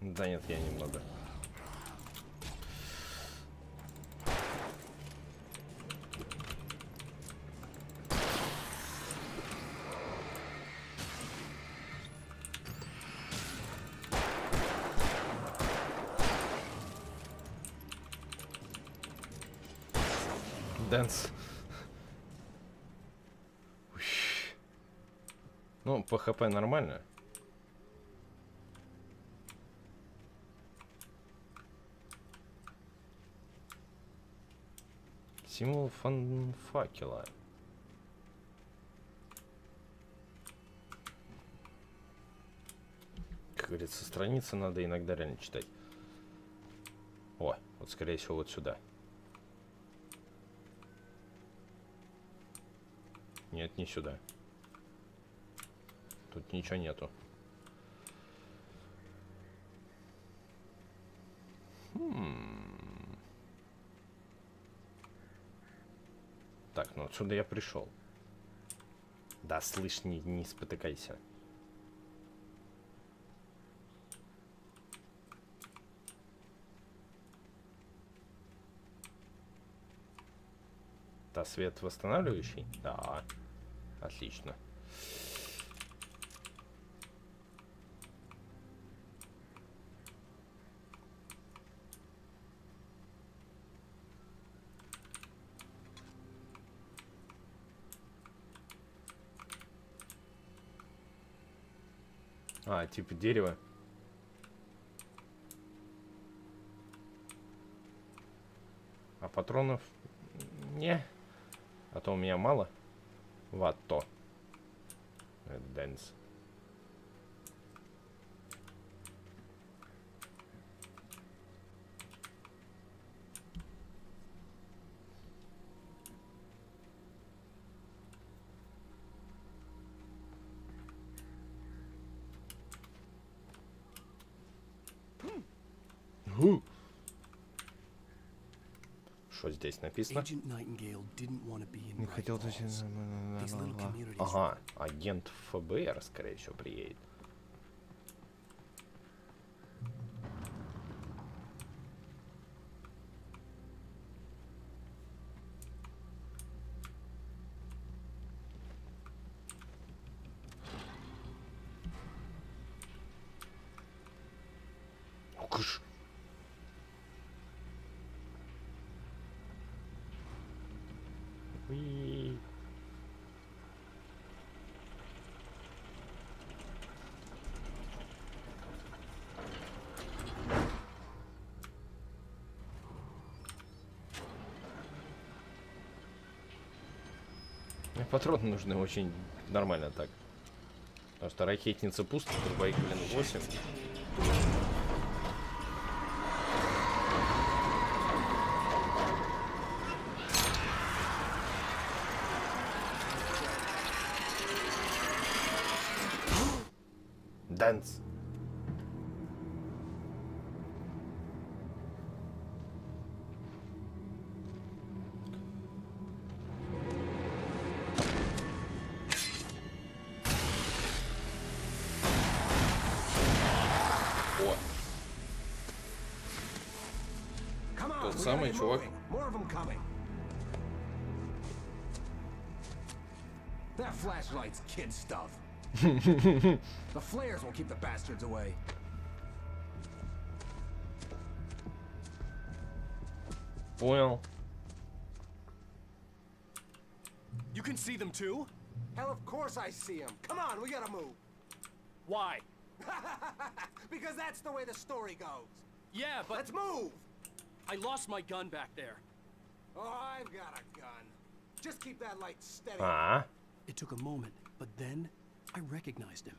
Да нет, я немного. Дэнс. Ну, по ХП нормально. Символ факела. Как говорится, страницы надо иногда реально читать. О, вот скорее всего вот сюда. Нет, не сюда. Тут ничего нету. Так, ну отсюда я пришел. Да, слышь, не спотыкайся. Да, свет восстанавливающий? Да. Отлично. А, типа дерево. А патронов не. А то у меня мало. Ватто. Дэнс. Что здесь написано? Не хотел... Ага, агент ФБР, скорее всего, приедет. Куш. Уи. Мне патроны нужны очень нормально так. Потому что ракетница пусто, турбоик, блин, 8. Дэнс. О. Тот самый чувак. That flashlight's kid stuff. The flares won't keep the bastards away. Понял. You can see them too? Hell, of course I see them. Come on, we gotta move. Why? Because that's the way the story goes. Yeah, but... Let's move! I lost my gun back there. Oh, I've got a gun. Just keep that light steady. It took a moment, but then I recognized him.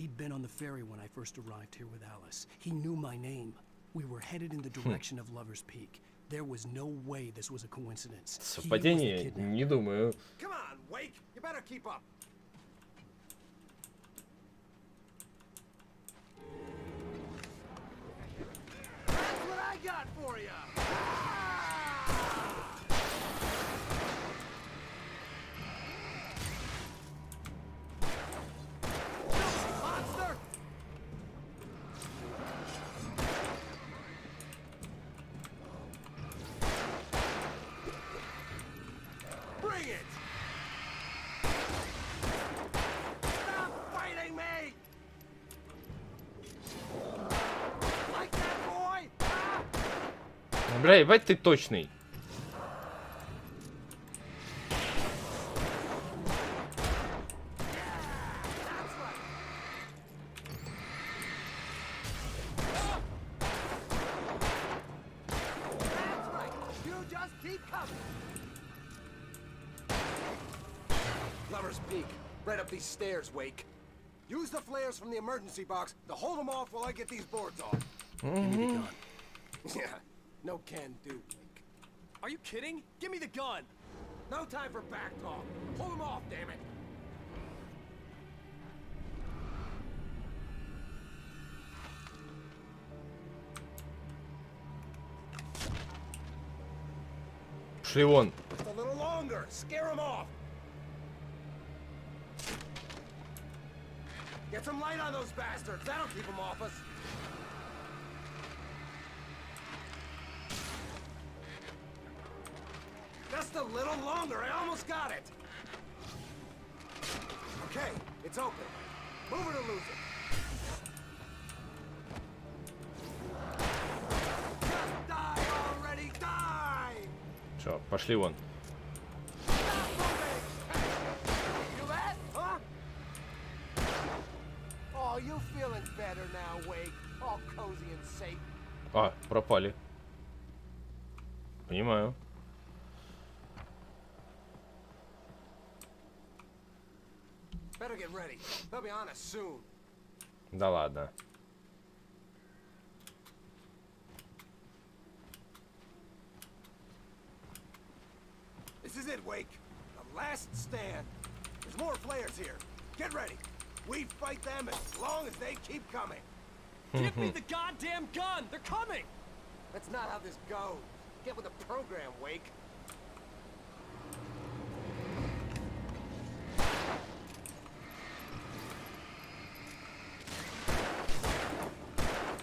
He'd been on the ferry when I first arrived here with Alice. He knew my name. We were headed in the direction of Lover's Peak. There was no way this was a coincidence. Совпадение? Не думаю. Come on, Wake. You better keep up. That's what I got for you. Monster! Bring it! Stop fighting me! Like that, boy? Бля, ебать ты точный. You just keep coming. Lover's Peak, right up these stairs, Wake. Use the flares from the emergency box to hold them off while I get these boards off. Give me the gun. Yeah, no can do, Wake. Are you kidding? Give me the gun. No time for back talk. Hold them off, damn it. Пошли вон. Just a little longer. Scare them off. Get some light on those bastards. That'll keep them off us. Just a little longer. I almost got it. Okay, it's open. Move it or lose it. Just die already. Die. Чё, пошли вон. You that? Huh? Oh, you feeling better now, Wake? All cozy and safe. А, пропали. Понимаю. Better get ready. They'll be on us soon. Да ладно. This is it, Wake. The last stand. There's more flares here. Get ready. We fight them as long as they keep coming. Give me the goddamn gun! They're coming! That's not how this goes. Get with the program, Wake.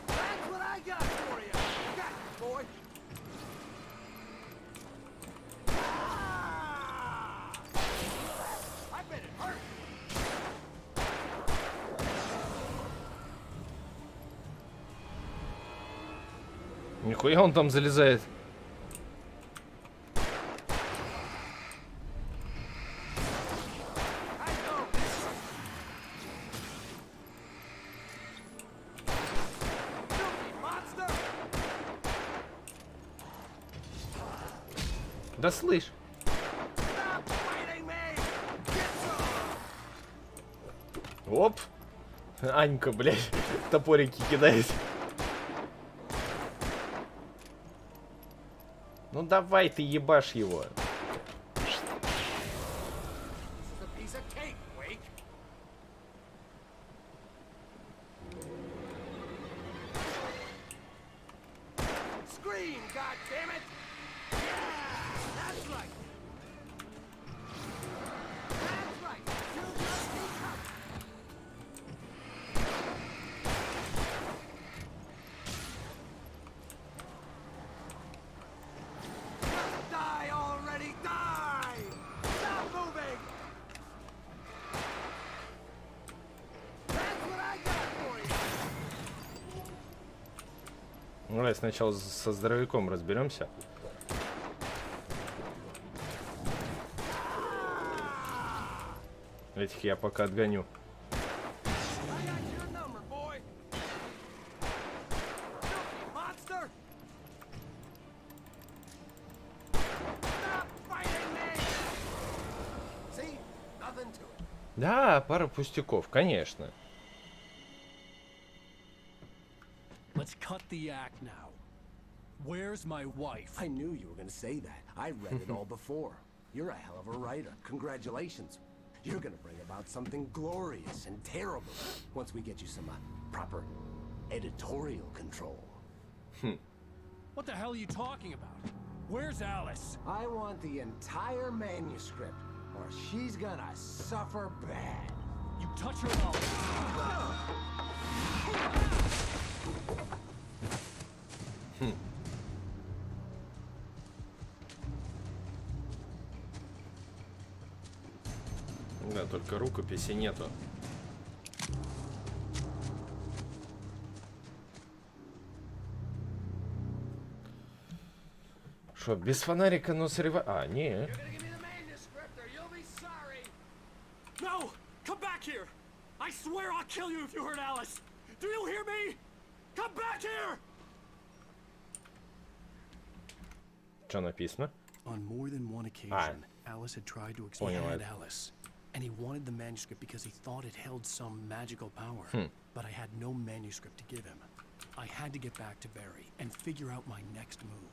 That's what I got for you. Got it, boy. Ah! I bet it hurt. Нихуя он там залезает. Да слышь. Оп. Анька, блядь, топорики кидает. Ну давай ты ебашь его. Давай сначала со здоровяком разберемся. Этих я пока отгоню. Да, пара пустяков, конечно. cut the act now. Where's my wife? I knew you were gonna say that. I read it all before. You're a hell of a writer. Congratulations. You're gonna bring about something glorious and terrible once we get you some proper editorial control. What the hell are you talking about? Where's Alice? I want the entire manuscript, or she's gonna suffer bad. You touch her mouth. Да, только рукописи нету. Что, без фонарика, но с револьвером? А, не. No! Come back here! I swear I'll kill you if you hurt Alice! Do you hear me? Come back here! Что написано? On more than one occasion, Alice had tried to extend Alice. And he wanted the manuscript because he thought it held some magical power. But I had no manuscript to give him. I had to get back to Barry and figure out my next move.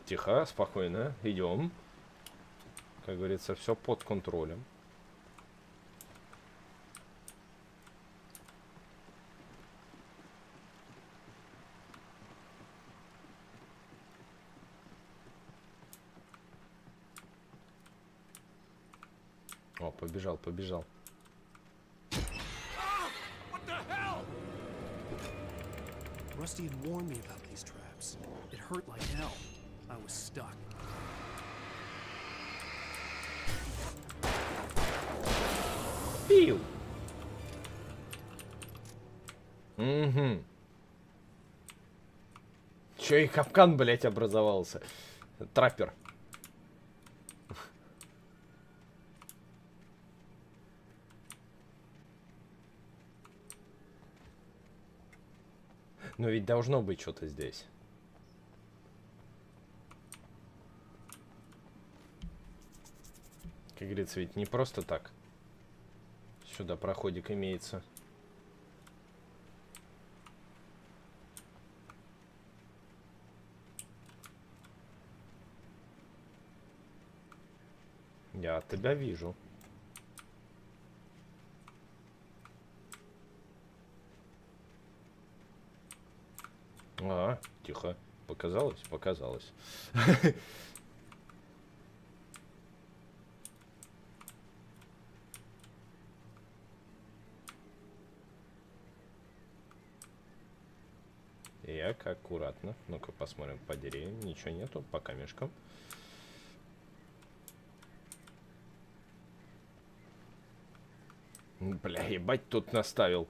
Тихо, спокойно, идем. Как говорится, все под контролем. О, побежал, побежал. Rusty had warned me about these traps. It hurt like hell. I was stuck. Пил. Угу. Че и капкан, блять, образовался. Траппер. Но ведь должно быть что-то здесь. Как говорится, ведь не просто так сюда проходик имеется. Я тебя вижу. А, тихо. Показалось? Показалось. Так, аккуратно. Ну-ка посмотрим по деревьям. Ничего нету, по камешкам. Бля, ебать, тут наставил.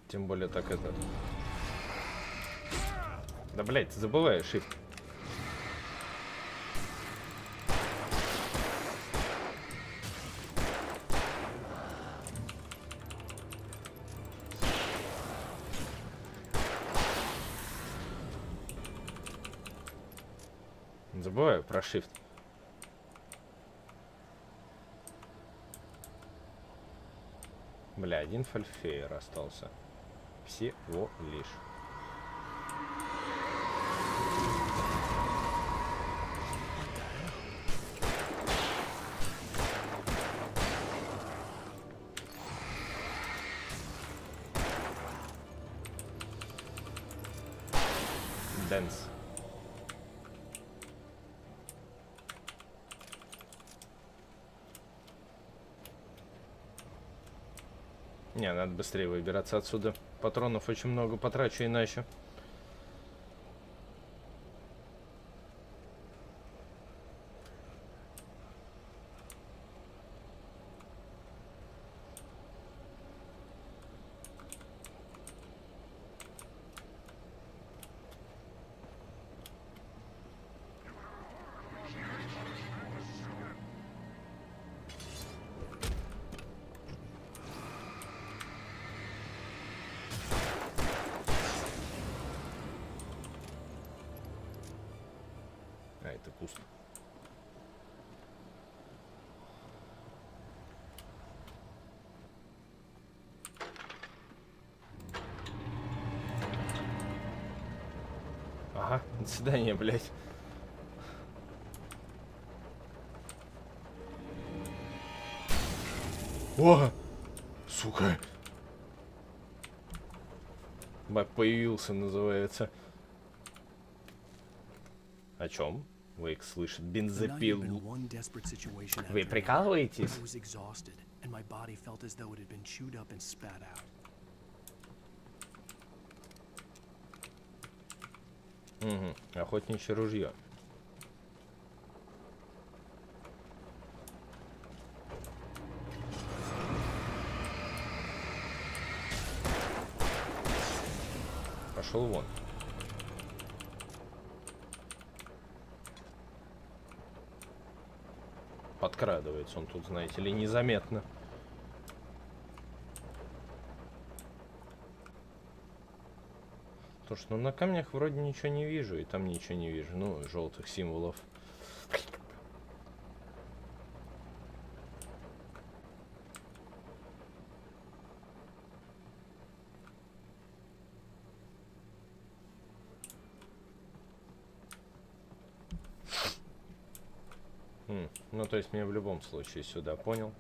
Тем более так это... Да, блядь, ты забываешь shift. Забываю про shift. Бля, один фальфейер остался. Всего лишь. Дэнс. Не, надо быстрее выбираться отсюда. Патронов очень много потрачу иначе. А, это пусто. Ага, до свидания, блядь. О! Сука! Появился, называется. О чем? Вейк слышит бензопилу. Вы прикалываетесь? Угу. Охотничье ружье. Пошел вон. Подкрадывается он тут, знаете ли, незаметно. Потому что на камнях вроде ничего не вижу, и там ничего не вижу. Ну, желтых символов. Ну, то есть мне в любом случае сюда, понял?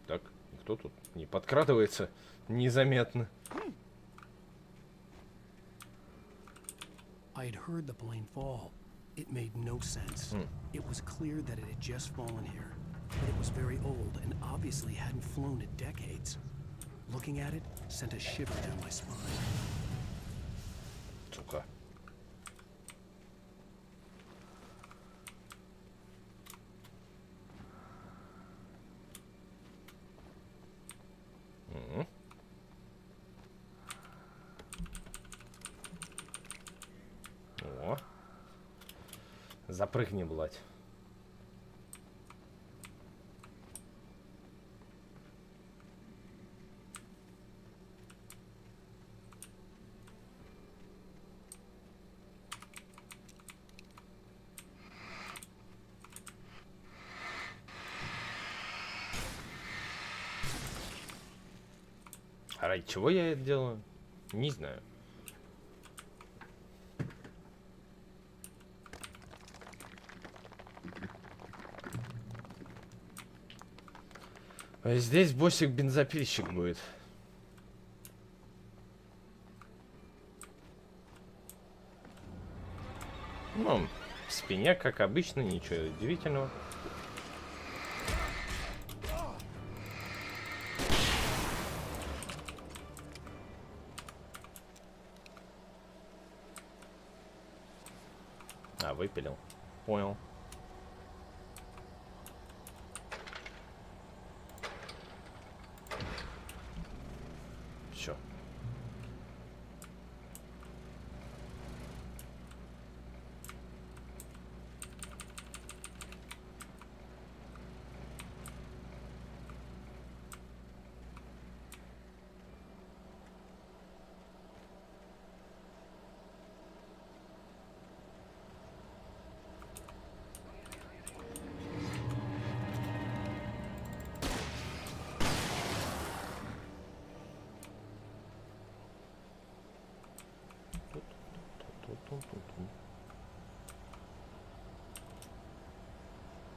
Так, кто тут не подкрадывается незаметно? I'd heard the plane fall. It made no sense. It was clear that it had just fallen here, but it was very old and obviously hadn't flown in decades. Looking at it sent a shiver down my spine. Сука. О. Запрыгни, блядь. А ради чего я это делаю? Не знаю. А здесь боссик-бензопильщик будет. Ну, в спине, как обычно, ничего удивительного. А, выпилил. Понял. Все.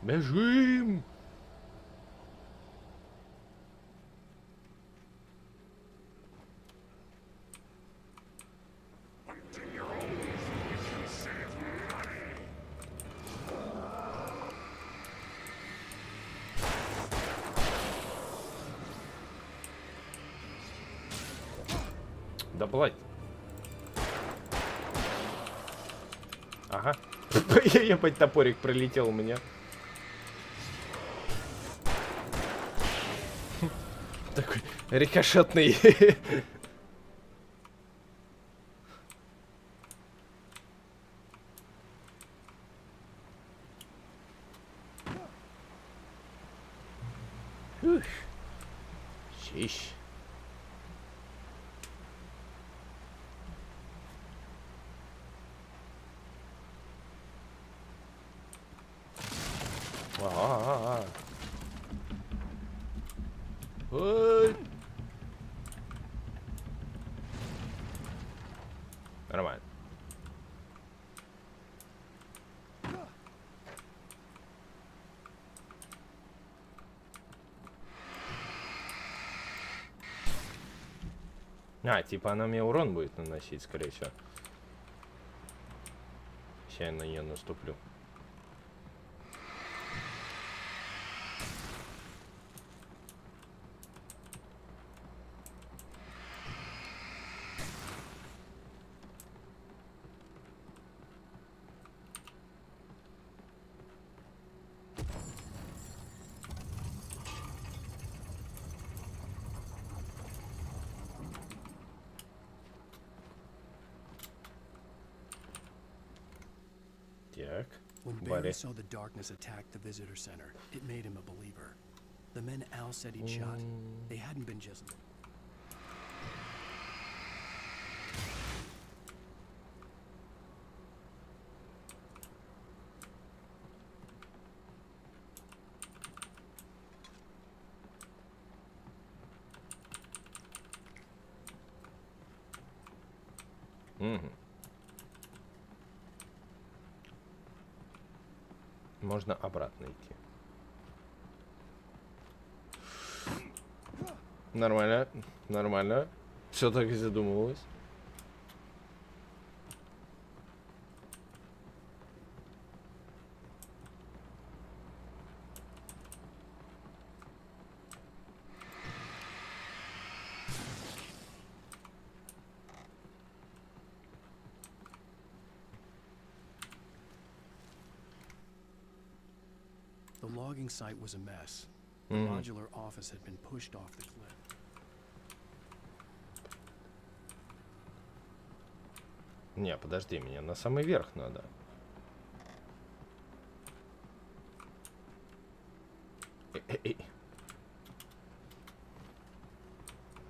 Бежим! Да, блядь. Ага. Ебать, топорик пролетел у меня. Такой рикошетный. Щищ. Ой. Нормально. А, типа она мне урон будет наносить, скорее всего. Сейчас я на нее наступлю. Так, When Barry saw the darkness attack the visitor center, it made him a believer. The men Al said he'd shot, they hadn't been just... Можно обратно идти. Нормально, нормально. Все так и задумывалось. The logging site was a mess. The modular office had been pushed off the cliff. Не, подожди, меня на самый верх надо.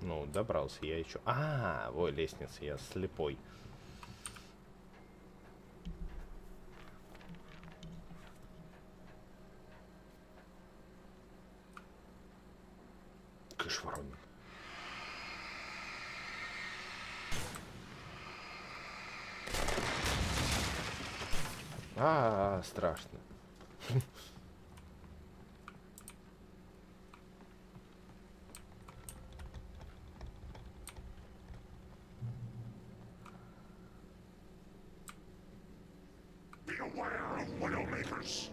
Ну, добрался я еще. А, ой, лестница, я слепой. Кыш-ворон. Страшно. Beware of widowmakers.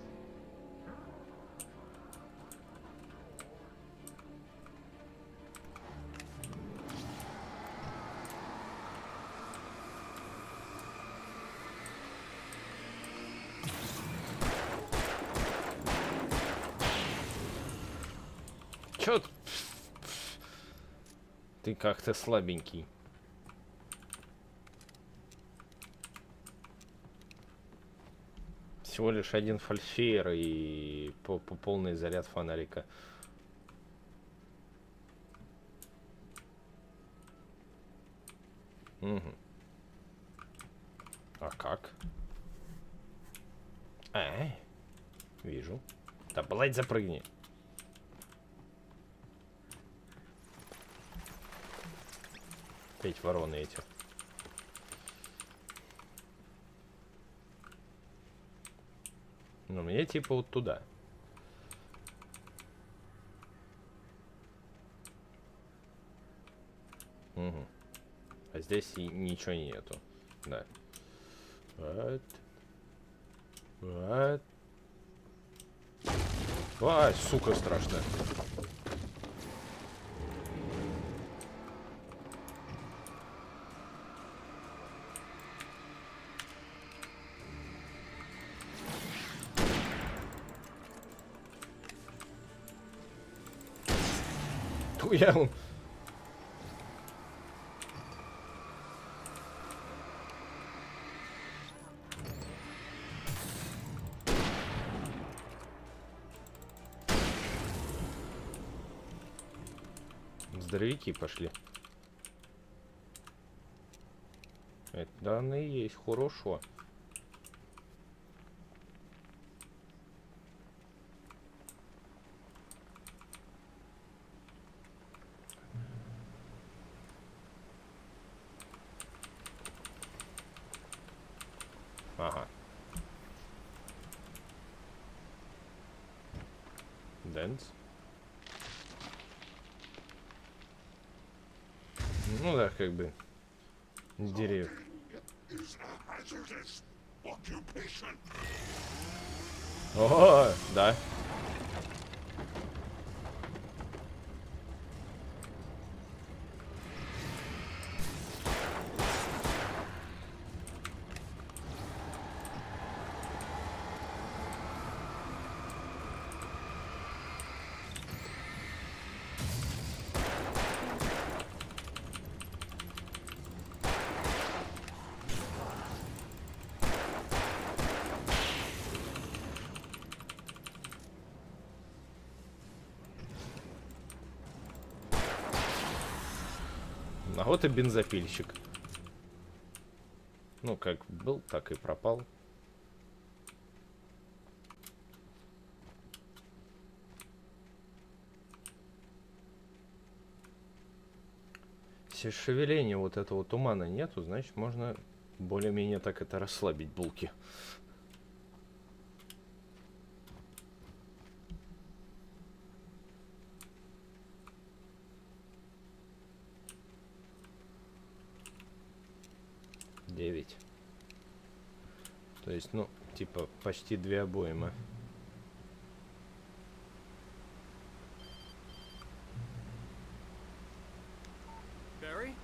Чё ты как-то слабенький. Всего лишь один фальшиер и по полный заряд фонарика. Угу. А как? Вижу. Да, блядь, запрыгни. Опять вороны эти. Ну, мне типа вот туда. Угу. А здесь и ничего нету. Да. Вот. Вот. Ай, сука, страшная. Нихуя он. Здоровяки пошли. Это данные есть, хорошо. Ага. Дэнс. Ну да, как бы. Деревьев. О, да. А вот и бензопильщик. Ну, как был, так и пропал. Если шевеления вот этого тумана нету, значит, можно более-менее так это расслабить булки. То есть, ну, типа, почти 2 обоймы. Barry?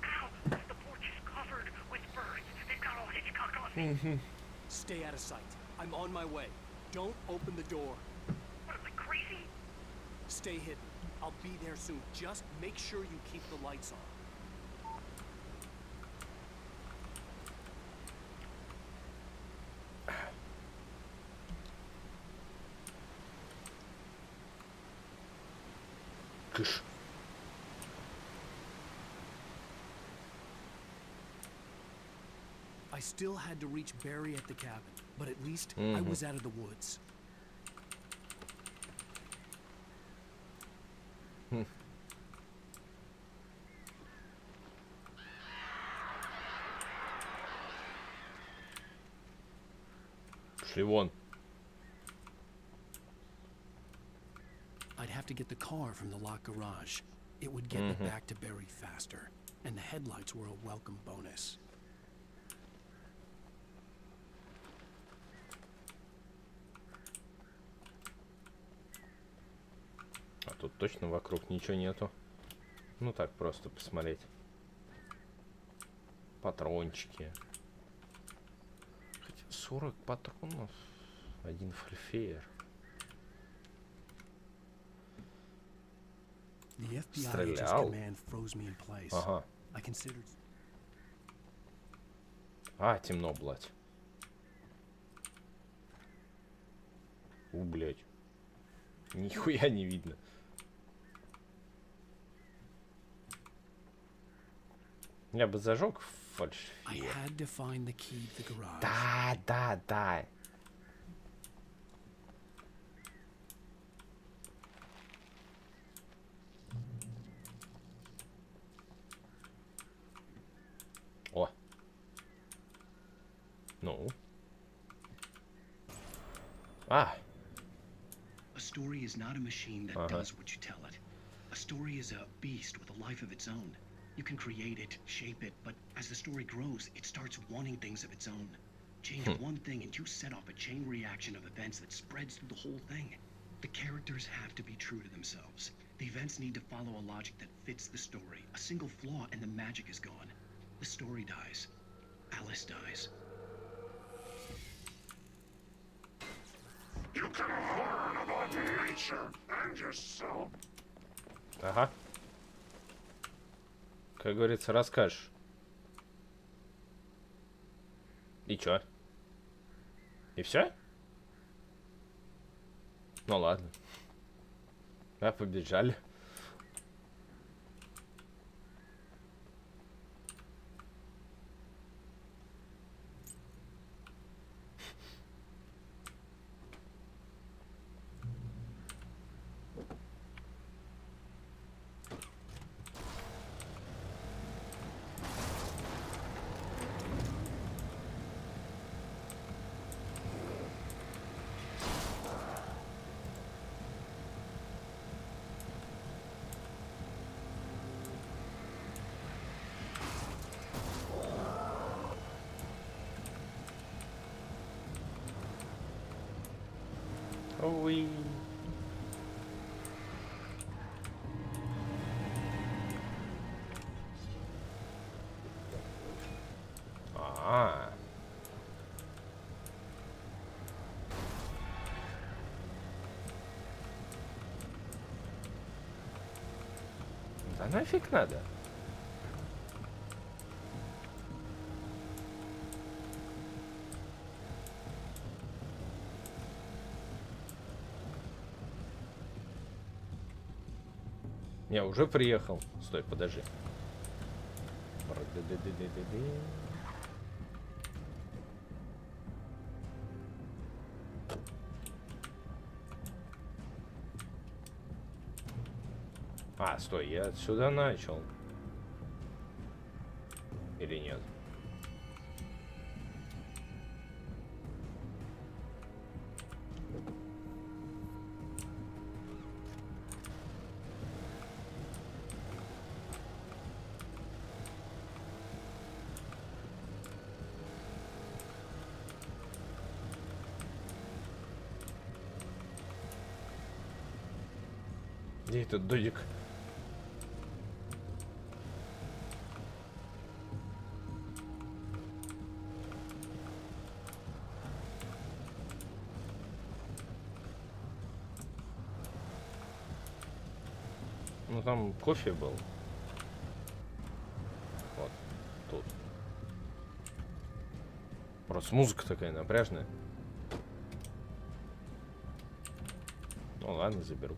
Ow! The porch is covered with birds. They've got all Hitchcock on me. Stay out of sight. I'm on my way. Don't open the door. What am I, crazy? Stay hidden. I'll be there soon. Just make sure you keep the lights on. Кыш. I still had to reach Barry at the cabin, but at least I was out of the woods. Пошли вон. I'd have to get the car from the locked garage. It would get me back to Barry faster, and the headlights were a welcome bonus. А тут точно вокруг ничего нету. Ну так, просто посмотреть. Патрончики. Хотя 40 патронов. Один фольфеер. The FBI agent's Стрелял. command froze me in place. Ага. I considered... А, темно, блядь. Блядь. Нихуя не видно. Я бы зажег фальшфир. Да. О. Ну. А. A story is not a machine that does what you tell it. A story is a beast with a life of its own. You can create it, shape it, but as the story grows, it starts wanting things of its own. Change one thing and you set off a chain reaction of events that spreads through the whole thing. The characters have to be true to themselves. The events need to follow a logic that fits the story. A single flaw and the magic is gone. The story dies. Alice dies. You can learn about nature and yourself. Ага. Как говорится, расскажешь. И чё? И все? Ну ладно. Да, побежали. Ой. А-а-а. Да нафиг надо. Я уже приехал. Стой, подожди. А, стой, я отсюда начал. Или нет? Где этот додик? Ну там кофе был. Вот тут. Просто музыка такая напряжная. Ну ладно, заберу.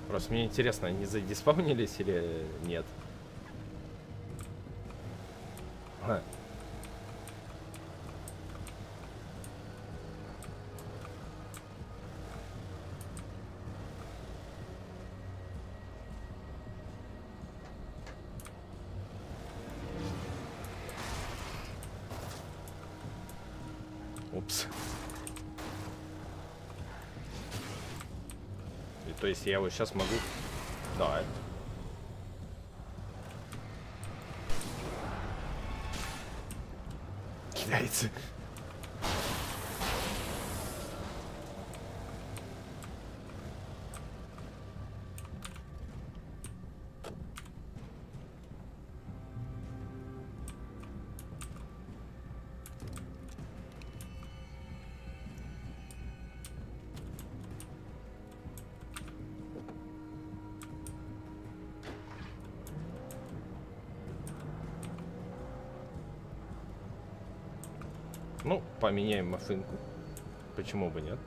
Просто мне интересно, они задиспаунились или нет? Ага. Упс. И то есть я его сейчас могу... Да. Кидается. Ну, поменяем машинку. Почему бы нет?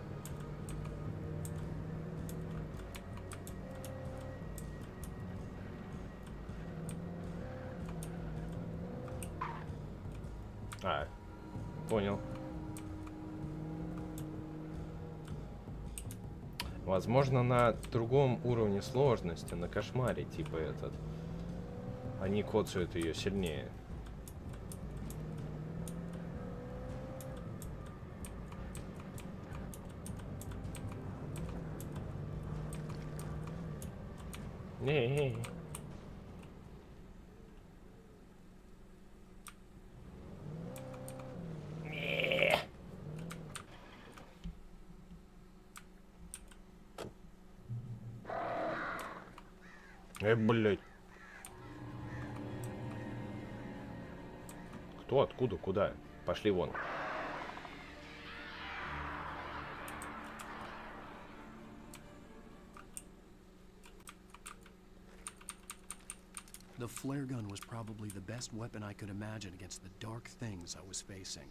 А, понял. Возможно, на другом уровне сложности, на кошмаре, типа этот, они коцают ее сильнее. Не. Блядь. Кто Что? Откуда? Куда? Пошли вон. The flare gun was probably the best weapon I could imagine against the dark things I was facing.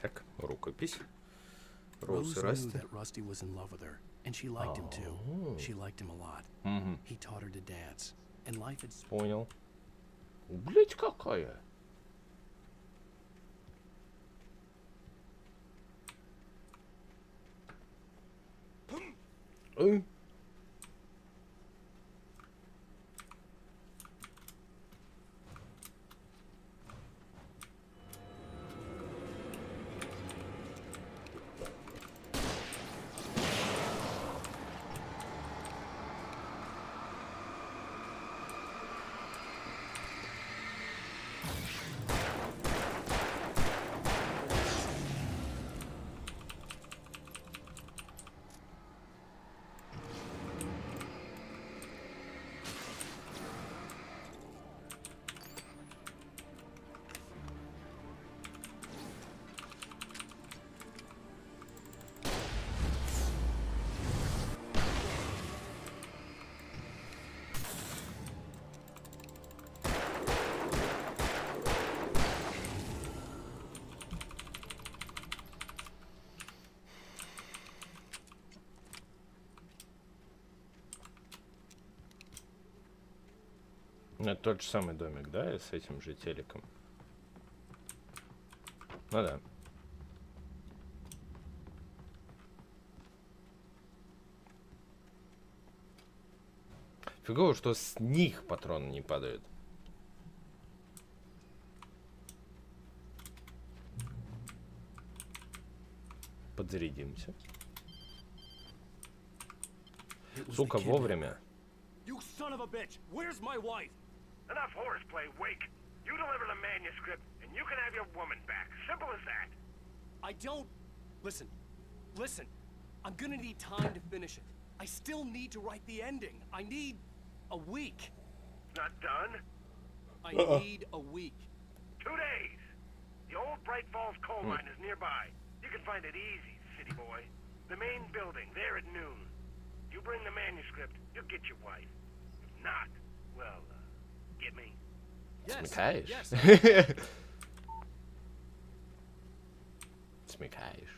Так, рукопись. Rose Rose knew Rusty. that Rusty was in love with her, and she liked him too. She liked him a lot. He taught her to dance, and life had... Понял. Блять, какая? Это тот же самый домик, да, с этим же телеком? Ну да. Фигово, что с них патроны не падают. Подзарядимся. Сука, вовремя. You son of a bitch! Where's my wife? Enough horseplay, Wake. You deliver the manuscript, and you can have your woman back. Simple as that. I don't... Listen. Listen. I'm gonna need time to finish it. I still need to write the ending. I need a week. Not done? I need a week. 2 days. The old Bright Falls coal mine is nearby. You can find it easy, city boy. The main building, there at noon. You bring the manuscript, you'll get your wife. If not, well, get me? Смекаешь? Смекаешь.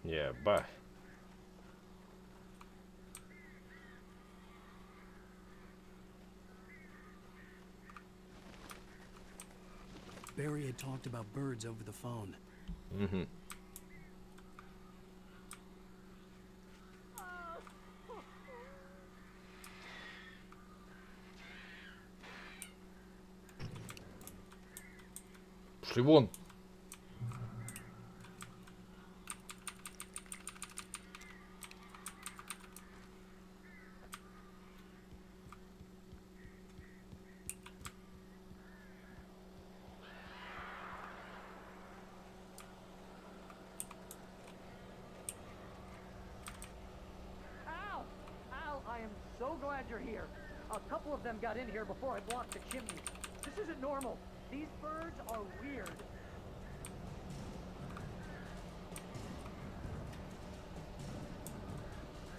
Еба. Barry had talked about birds over the phone. Пошли вон. I am so glad you're here. A couple of them got in here before I blocked the chimney. This isn't normal. These birds are weird.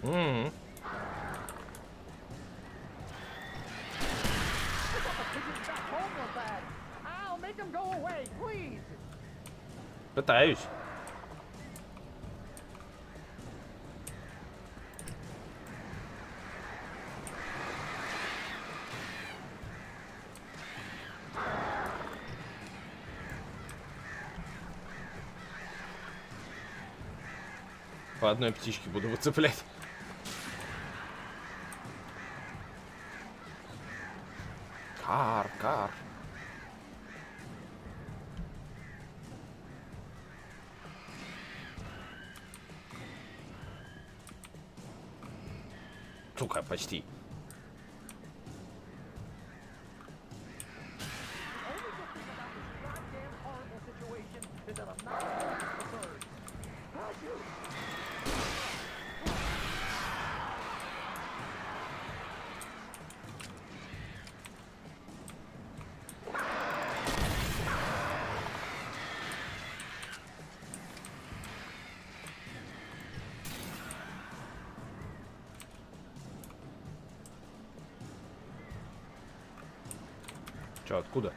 Mm-hmm. Ow, make them go away, please. Пытаюсь. По одной птичке буду выцеплять. Кар. Сука, почти. Чё, откуда?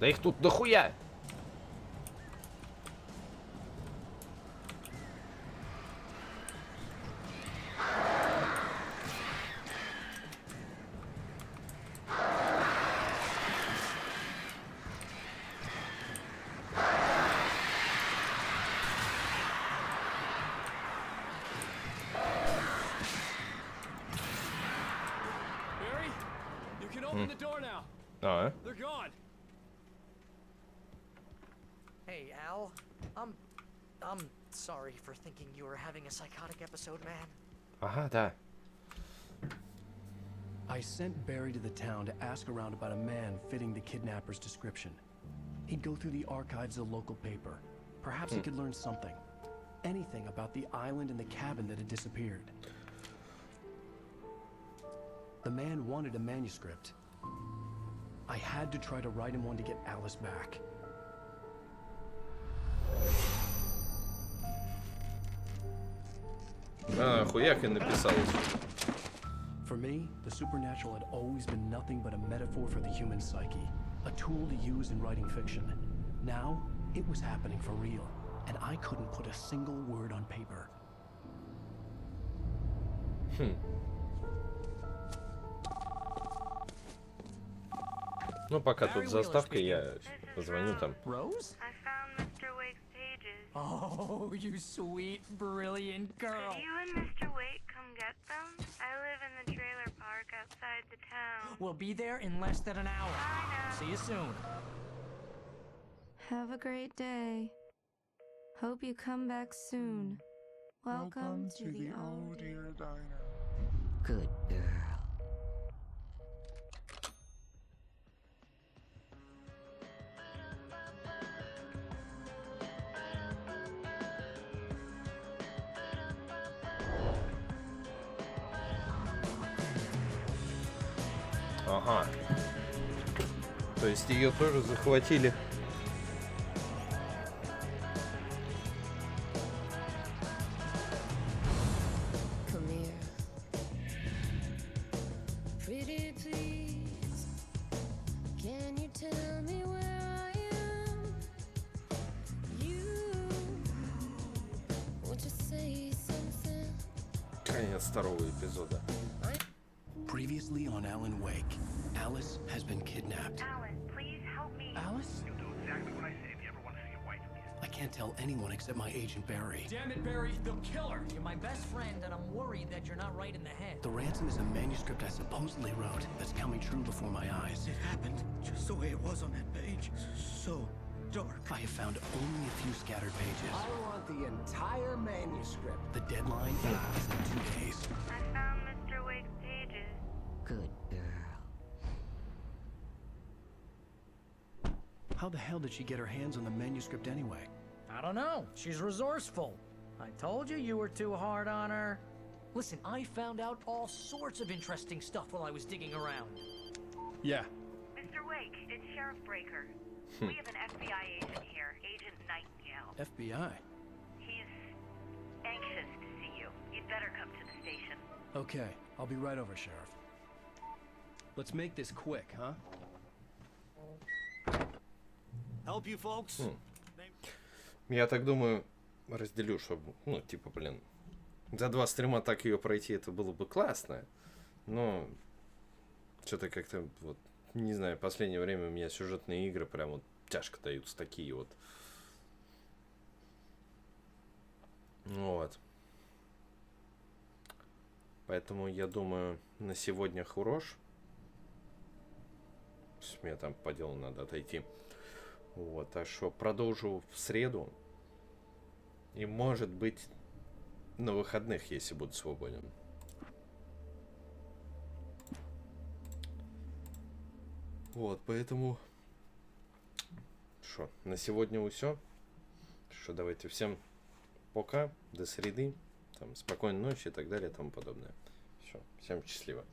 Да их тут дохуя! Alright. They're gone. Hey, Al. I'm sorry for thinking you were having a psychotic episode, man. Ага, да. I sent Barry to the town to ask around about a man fitting the kidnapper's description. He'd go through the archives of the local paper. Perhaps he could learn something. Anything about the island and the cabin that had disappeared. The man wanted a manuscript. I had to try to write him one to get Alice back. Хуяк и написалось. For me, the supernatural had always been nothing but a metaphor for the human psyche, a tool to use in writing fiction. Now, it was happening for real, and I couldn't put a single word on paper. Ну, пока тут заставка, я позвоню там. Rose? I found Mr. Wake's pages. Oh, you sweet, brilliant girl. Could you and Mr. Wake come get them? I live in the trailer park outside the town. We'll be there in less than an hour. I know. See you soon. Have a great day. Hope you come back soon. Welcome to the old dear diner. Good girl. Ага. То есть ее тоже захватили. Конец второго эпизода. Previously on Alan Wake, Alice has been kidnapped. Alan, please help me. Alice? You'll do exactly what I say if you ever want to see your wife again. I can't tell anyone except my agent Barry. Damn it, Barry, they'll kill her. You're my best friend, and I'm worried that you're not right in the head. The ransom is a manuscript I supposedly wrote that's coming true before my eyes. It happened just the way it was on that page. So dark. I have found only a few scattered pages. I want the entire manuscript. The deadline is in 2 days. I found Mr. Wake's pages. Good girl. How the hell did she get her hands on the manuscript anyway? I don't know. She's resourceful. I told you were too hard on her. Listen, I found out all sorts of interesting stuff while I was digging around. Yeah. Mr. Wake, it's Sheriff Breaker. We have an FBI agent here, Agent Nightingale. FBI? He's anxious to see you. You'd better come to the station. Okay, I'll be right over, Sheriff. Let's make this quick, huh? Help you folks. Я так думаю, разделю, чтобы, ну, типа, блин, за 2 стрима так ее пройти, это было бы классно. Но что-то как-то, вот, не знаю, в последнее время у меня сюжетные игры прям вот тяжко даются, такие вот. Вот. Поэтому я думаю, на сегодня хорош. Мне там по делу надо отойти. Вот, а что, продолжу в среду. И может быть, на выходных, если буду свободен. Вот, поэтому... Что, на сегодня все. Что, давайте всем пока, до среды, там, спокойной ночи и так далее и тому подобное. Все, всем счастливо.